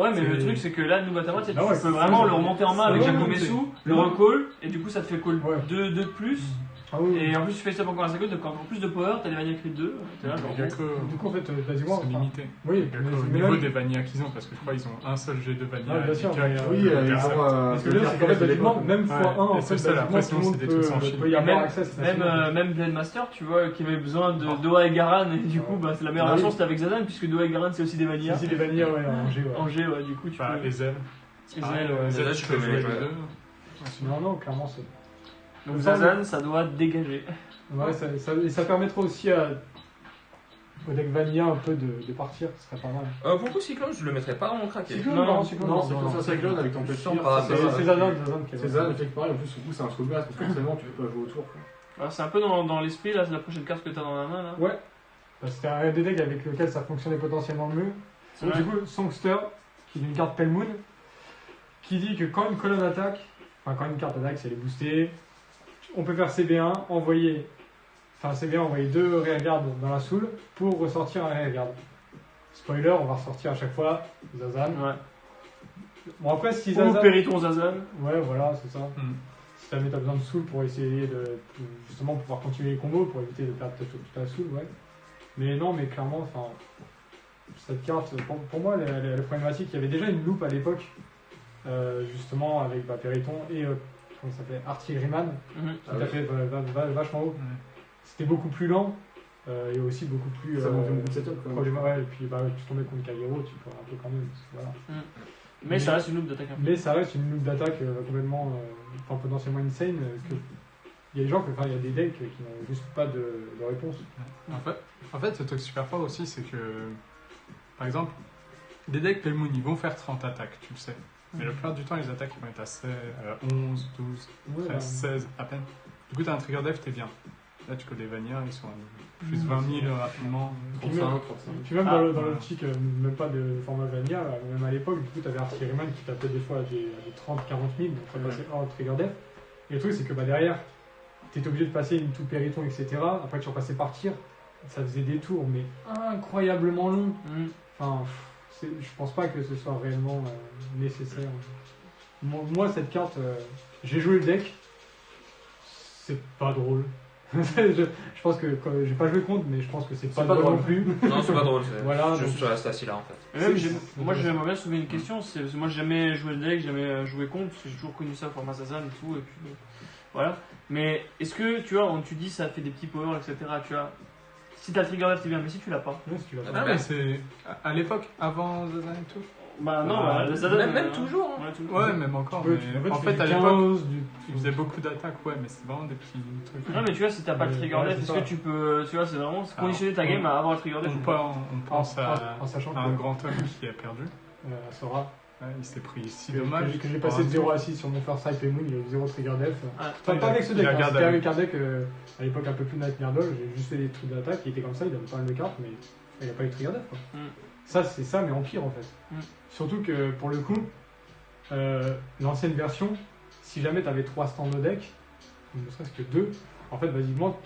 Ouais, mais le C'est- truc c'est que là, Nubatama, tu Ah ouais, peux vraiment c'est- le remonter en main c'est avec vraiment Jacomesu, monté. le recall, et du coup ça te fait call Ouais. 2 de plus. Ah oui. Et en plus, tu face up encore un second, donc encore plus de power, t'as des Vanilla Crit 2. T'es là, genre, Il y a que. Du coup, en fait, basiquement. C'est limité. Oui, Il y a que au mais niveau même- des vanillas qu'ils ont, parce que je crois qu'ils ont un seul jet de vanilla. Ah, bien sûr, handicap. mais, Oui, ils Intercept. ont. Ce que je veux dire, c'est qu'en fait, basiquement, même x1, en et fait, c'est ça, la basiquement, pression, tout le monde c'est des trucs sans fil. peut y Et avoir même- accès. c'est facilement. Même Blade Master, tu vois, qui avait besoin de Doha et Garan, et du coup, bah, c'est la meilleure Ah oui. version, c'était avec Zazan, puisque Doha et Garan, c'est aussi des Vanilla. Si, les vanillas, ouais, en G, ouais. En G, ouais, du coup, tu Bah, peux. les ailes. Et Pareil, Zell, ouais. les ailes, Zell, tu tu peux peux jouer les jouer. deux. Non, clairement, c'est. Donc Zazan, ça doit dégager. Ouais, ça permettra aussi au deck vanilla un peu de partir, ce serait pas mal. Pour le coup, Cyclone, je le mettrais pas en craqué. Cyclone, Non, Non, c'est comme ça, Cyclone avec ton petit. sens pas, C'est Zazan qui C'est ça, effectivement, et en plus, surtout, c'est un soul blast, parce que forcément, tu peux pas jouer autour. Alors, c'est un peu dans l'esprit, là, c'est la prochaine carte que t'as dans la main, là. Ouais. Bah, c'était un des decks avec lequel ça fonctionnait potentiellement mieux. Donc, Ouais. du coup, Songster, qui est une carte Pale Moon, qui dit que quand une colonne attaque, enfin quand une carte attaque, si elle est boostée, on peut faire CB1, envoyer 2 rearguards dans la soul pour ressortir un rearguard. Spoiler, on va ressortir à chaque fois Zazan. Ouais. Bon après si Ou Zazan... Périton Zazan. Ouais voilà, c'est ça. Hmm. Si jamais t'as besoin de soul pour essayer de justement pouvoir continuer les combos, pour éviter de perdre toute ta soul, ouais. Mais non, mais clairement, enfin, cette carte, pour moi, elle est problématique. Il y avait déjà une loupe à l'époque, justement, avec Périton et, comment ça s'appelait, Artilleryman, qui tapait vachement haut. Hmm. C'était beaucoup plus lent, et aussi beaucoup plus... Ça manquait beaucoup de setup, quand même. ouais, et puis tu tombais contre Kagero, tu peux un peu quand même, voilà. Mais ça reste une loupe d'attaque. Mais ça reste une loupe d'attaque complètement, potentiellement insane, que... Il y a des gens, il y a des decks qui n'ont juste pas de réponse. En fait, ce truc super fort aussi, c'est que, par exemple, des decks Pale Moon, ils vont faire 30 attaques, tu le sais. Mais la plupart du temps, les attaques ils vont être à 11, 12, Ouais, 13, 16 à peine. Du coup, t'as un trigger dev, t'es bien. Là, tu connais les vanillas, ils sont à plus 20 000 rapidement. Puis même, 35. puis même Ah, dans ouais. l'optique, même pas de format vanilla, même à l'époque, du coup, t'avais Artilleryman qui tapait des fois à des 30, 40 000, donc ça passait hors trigger def. Et le truc, c'est que derrière, t'étais obligé de passer une tout périton, etc. Après, tu repassais partir, ça faisait des tours, mais incroyablement longs. Enfin, je pense pas que ce soit réellement nécessaire. Moi, cette carte, j'ai joué le deck, c'est pas drôle. je pense que j'ai pas joué contre, mais je pense que c'est pas drôle non plus. Non, c'est pas drôle, c'est Voilà, juste donc- rester assis là en fait. Et même, C'est- moi j'aimerais bien soulever une question, c'est parce que moi j'ai jamais joué le deck, j'ai jamais joué contre, parce que j'ai toujours connu ça format Zazan et tout, et puis voilà. Mais est-ce que tu vois, tu dis ça fait des petits powers, etc. Tu vois, si t'as le trigger left, c'est bien, mais si tu l'as pas. Ouais, si tu l'as Ah, mais c'est à l'époque, avant Zazan et tout. Bah non, Ah, le Zazan. même toujours, hein. Ouais, toujours. Ouais, même encore. Mais en fait, à l'époque, 15, ils faisaient beaucoup d'attaques, ouais, mais c'est vraiment des petits trucs. Non, mais tu vois, si t'as pas le Mais, trigger ouais, left, c'est est-ce ça. que tu peux. Tu vois, c'est vraiment conditionner ta Alors, game à avoir le trigger left. On pense en sachant à que un grand homme qui a perdu. Sora. Ouais, il s'est pris 6 Que dommages. j'ai passé de 0 à 6 sur mon first strike Moon, il y a eu 0 trigger def. Ah, Enfin, pas avec ce deck, il a gardé c'était avec. avec un deck à l'époque un peu plus Nightmare Doll, j'ai juste fait des trucs d'attaque qui étaient comme ça, il donne pas mal de cartes, mais il n'y a pas eu de trigger def quoi. Ça, c'est ça, mais en pire en fait. Surtout que pour le coup, l'ancienne version, si jamais tu avais 3 stands au deck, ou ne serait-ce que 2, en fait, basiquement,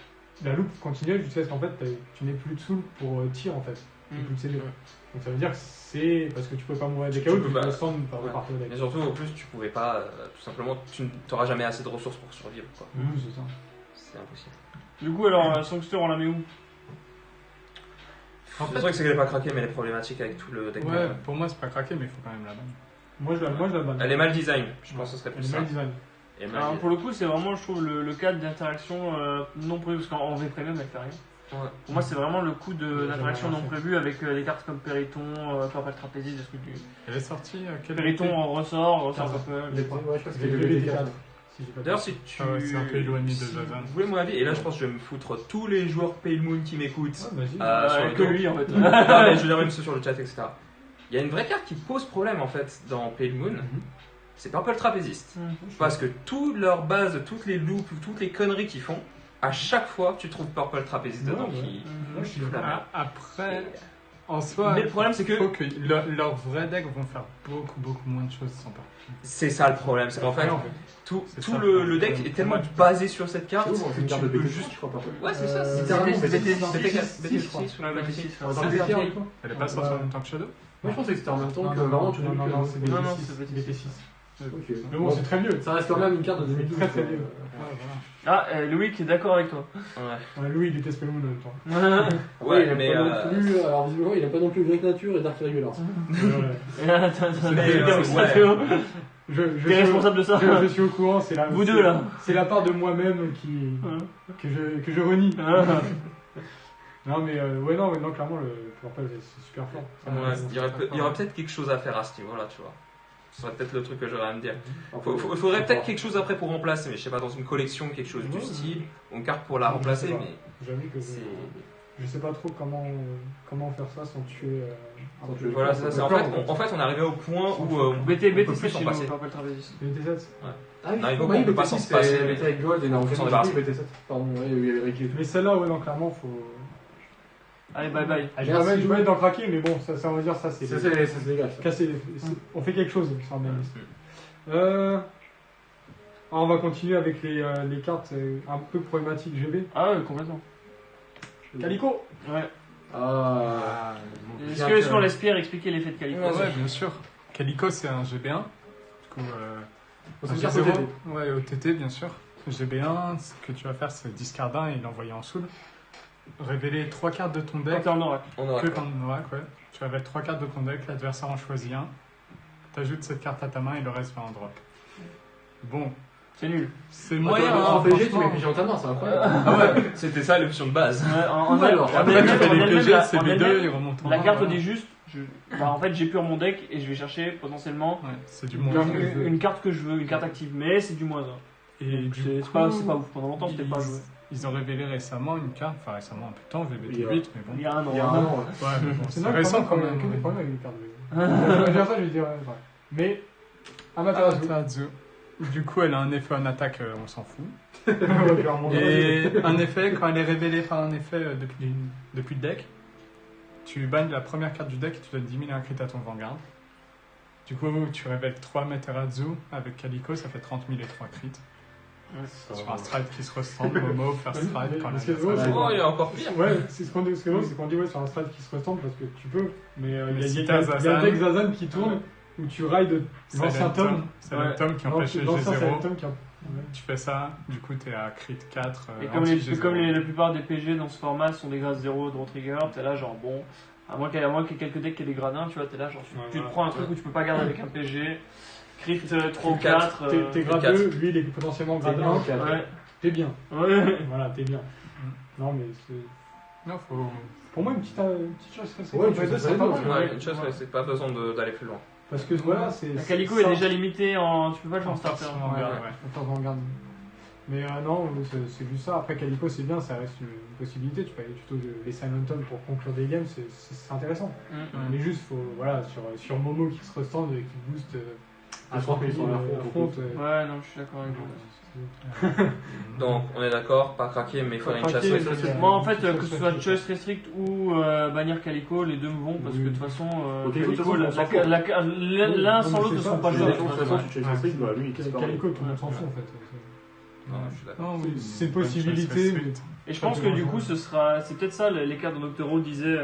la loupe continuait jusqu'à ce qu'en fait, tu n'aies plus de soul pour tir en fait, et plus de CD. Donc ça veut dire que c'est parce que tu peux pas mourir des chaos, peux tu pas- peux le stand par Ouais. repartir au deck. Mais surtout, en plus, tu pouvais pas, tout simplement, tu n'auras jamais assez de ressources pour survivre, quoi. C'est ça. C'est impossible. Du coup, alors, Songster, on la met où? Le truc, c'est qu'elle est pas craquée, mais elle est problématique avec tout le deck. Ouais, pour moi, c'est pas craqué, mais il faut quand même la banne. Moi je la banne. Elle est mal design, je pense que ce serait Elle plus est ça. mal design. Elle est mal Alors, design. pour le coup, c'est vraiment, je trouve, le cadre d'interaction non prévu, parce qu'en V Premium, elle fait rien. Ouais. Pour moi, c'est vraiment le coup Ouais, d'interaction ça non marche. prévu avec des cartes comme Périton, Purple Trapéziste, des trucs du. Elle est sortie quel Périton en ressort Quinze. Purple. Ouais, je crois que C'est c'était le le VT4. VT4. Si j'ai pas de D'ailleurs, bêtises. si tu. Ah ouais, c'est un peu éloigné de si Zazen. vous voulez mon avis, et là, je pense que je vais me foutre tous les joueurs Pale Moon qui m'écoutent. Ah, vas-y. Sur le Que dos. lui, en fait. Non, mais je veux dire même ceux sur le chat, etc. Il y a une vraie carte qui pose problème en fait dans Pale Moon, c'est Purple Trapéziste. Parce que toute leur base, toutes les loops, toutes les conneries qu'ils font, à chaque fois tu trouves Purple Trapéziste dedans Ouais, ouais. qui Moi, je suis fout la merde. Après, en soi, Mais le problème c'est il faut que que leurs vrais decks vont faire beaucoup moins de choses sans Purple. c'est ça le problème, c'est qu'en fait Ouais, en fait. tout, C'est tout ça, le le deck problème. est tellement basé sur cette carte C'est que une tu carte de peux BT6, juste. je crois pas. Ouais, c'est ça, littéralement, c'était BT6, BT4, je crois. BT6 ou la Ouais, BT6. BT6, Dans ouais. le C'est BT4, vieille. quoi. Elle est pas sortie en même temps que Shadow. Moi je pensais que c'était en même temps que Non, vraiment non, tout non, non, non, c'est Non, non, BT6. c'est BT6. Ok. Mais bon, c'est très mieux. Ça reste quand même une carte de 2012. Très, très bien. Ah, Louis qui est d'accord avec toi. Ouais. Louis, il était Spell Moon en même temps. Ouais, il a mais pas non plus, alors visiblement il a pas non plus Great Nature et Dark Irregulars. T'es responsable de ça. Je suis au courant, c'est la. Vous deux, là. C'est la part de moi-même que je renie. Non, mais ouais, non, clairement, le Purple, c'est super fort. Ouais, il y aurait peut-être quelque chose à faire à ce niveau-là, tu vois. Ce serait peut-être le truc que j'aurais à me dire. Il faudrait peut-être quelque chose après pour remplacer, mais je sais pas, dans une collection, quelque chose du Ouais, style, ou une carte pour la Je remplacer, sais pas. mais J'avoue que c'est. je sais pas trop comment faire ça sans tuer. Voilà, c'est ça. En fait, on est arrivé au point où on peut BT7 plus chez s'en nous, passer. Purple Trapéziste. BT7. Ah Non, il faut oui, qu'on peut pas s'en BT6, se passer. BT avec Gold et On non, peut s'en débarrasser. BT7. Pardon, oui, il y avait Ricky et tout. Mais celle-là, ouais, non, clairement, faut. Allez, bye bye. Je vais mettre dans le craquer, mais bon, ça, on va dire, ça, c'est. Ça c'est légal. ça. Casser on fait quelque chose sur la liste. Alors, on va continuer avec les cartes un peu problématiques GB. Ah ouais, complètement. Calico. Ouais. Ah. Est-ce qu'on laisse Pierre expliquer l'effet de Calico? Ouais, bien sûr. Calico, c'est un GB1. Du coup, C'est un une carte G0. OTT. Ouais, OTT, bien sûr. GB1, ce que tu vas faire, c'est discard un et l'envoyer en soul. Révéler 3 cartes de ton Quand deck. t'es en oracle. On aura Que quand ouais. Tu révèles 3 cartes de ton deck, l'adversaire en choisit un. T'ajoutes cette carte à ta main et le reste va en drop. Bon, C'est nul. c'est Moi, moyen, en hein, PG, tu mets franchement. PG en ta main, c'est incroyable. Ah ouais, c'était ça l'option de base. En alors, Après, tu fais les PG, c'est les deux, ils remontent en La main, carte voilà. dit juste, en fait j'ai pur mon deck et je vais chercher potentiellement Ouais, c'est du moins. une carte que je veux, une carte active, mais c'est du moins 1. Et Donc, du c'est coup, pas ouf. Pendant longtemps c'était pas joué. Ils ont révélé récemment une carte, enfin récemment un peu de temps, VBT8, Il y a- mais bon. Il y a un an. Il y a un an. Ouais, mais bon, c'est normal, récent quand même. Quel est le problème avec les cartes je vais dire ça, je vais dire. Ouais. Mais. Amaterasu. Amaterasu. Du coup, elle a un effet en attaque, on s'en fout. Clairement. Et un effet, quand elle est révélée par un effet depuis le deck, tu bannes la première carte du deck et tu donnes 10 000 et un crit à ton Vanguard. Du coup, tu révèles 3 Materazu avec Calico, ça fait 30 000 et 3 crits. Sur un stride qui se ressemble, Momo, first stride quand Parce que, l'adversaire ouais, Oh, il y a encore pire. Ouais, c'est ce qu'on dit, c'est qu'on dit ouais, sur un strat qui se ressemble parce que tu peux, mais il Mais y si a t'as un Zazan- deck Zazan qui tourne où tu rides C'est l'ancien tome. C'est le tome qui empêche les L'ancien, c'est le G0. tome qui a. Tu fais ça, du coup t'es à crit 4. Et comme la plupart des PG dans ce format sont des grades 0 draw trigger, t'es là genre bon, à moins qu'il y ait quelques decks qui aient des grades 1, tu vois, t'es là genre tu te prends un truc où tu peux pas garder avec un PG, crit 3 ou 4. T'es grade 2, lui il est potentiellement grade 1. Ouais. T'es bien. Ouais. Voilà, t'es bien. Non, mais c'est. Non, faut. Pour moi, une petite chose comme ça. Ouais, une chose, c'est pas mal. Ouais, une chose, c'est pas besoin d'aller plus loin. Parce que voilà, c'est. La Calico est déjà limitée en. Tu peux pas le faire en starter. Forcément, Ouais, ouais. je préfère Vanguard. Mais non, c'est juste ça. Après, Calico, c'est bien, ça reste une possibilité. Tu peux aller tuto les Silent Tom pour conclure des games, c'est intéressant. Mais juste, voilà, sur Momo qui se restand et qui booste À 3 pays sur la front. Ouais, non, je suis d'accord avec vous. Donc, on est d'accord, pas craquer, mais il faudrait une chasse craquer, restrictive. Moi, en fait, que ce soit Choice Restrict ou bannir Calico, les deux me vont parce que de toute façon, Ok, de toute Calico, façon, on s'en fout. l'un sans l'autre ne sont pas De joués. toute façon, tu chasses strict, bah lui, il casse pas. Calico, tout le monde s'en fout en fait. Non, je suis d'accord. Non, oui, C'est une bonne possibilité, chasse mais- restricte. Et je pense que du coup, c'est peut-être ça l'écart dont Doctoro disait,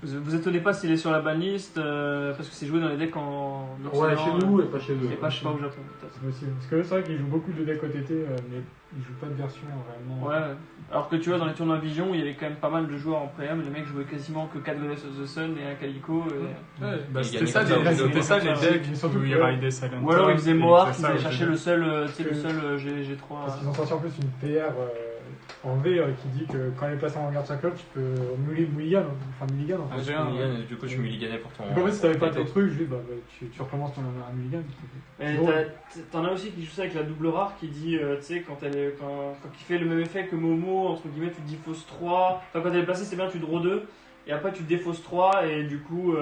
vous étonnez pas s'il est sur la banlist parce que c'est joué dans les decks en Ouais, Occident, chez nous et pas chez eux. et pas, je sais pas, au Japon peut-être. C'est possible. Parce que c'est vrai qu'ils jouent beaucoup de decks OTT, mais ils jouent pas de version réellement. Ouais, alors que tu vois, dans les tournois Vision, il y avait quand même pas mal de joueurs en préam, les mecs jouaient quasiment que 4 Goddess of the Sun et un Calico. Et... Ouais, bah, Il c'était gagnait ça, comme ça au les- judo. c'était ça les Ouais, decks mais surtout où que- il raidait Silent Ou alors ils faisaient Moar, ils ça allaient au chercher judo. le seul, tu sais, le Que- seul Parce G3. qu'ils ont sorti en plus une PR en V qui dit que quand elle est placée en garde sa club, tu peux mulligan, enfin mulligan en Ah, fait. j'ai un, ouais. Du coup, tu mulliganais pour ton. Donc en fait, si t'avais pas ton qualité. truc, juste, tu recommences ton un mulligan. Et Bon. t'en as aussi qui joue ça avec la double rare qui dit, tu sais, quand il fait le même effet que Momo, entre guillemets, tu défausses 3. Enfin, quand elle est placée, c'est bien, tu draw 2. Et après, tu défausses 3. Et du coup,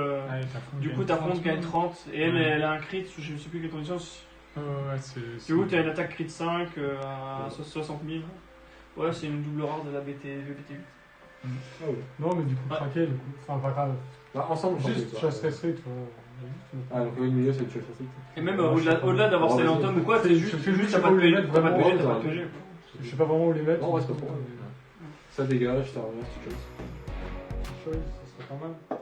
t'affrontes gagne 30. Et elle a un crit, je sais plus quelle condition. Ouais, c'est. Du coup, t'as une attaque crit 5 à 60 000. Ouais, c'est une double rare de la VBT8. Non, mais du coup, Ouais. craquer, du coup. Enfin, pas grave. Bah, ensemble, Juste chasse restrict. Ah, donc une milieu, c'est le chasse strict. Et même au-delà d'avoir Oh, Silent vas-y. Tom ou quoi, c'est juste, je sais t'as pas pas de où les PG, mettre, t'as pas de vraiment, PG, t'as pas de ouais. PG. Je sais pas vraiment où les mettre. Non, ouais, c'est mais pas bon, ça dégage, ça revient, c'est chose. ça serait pas mal.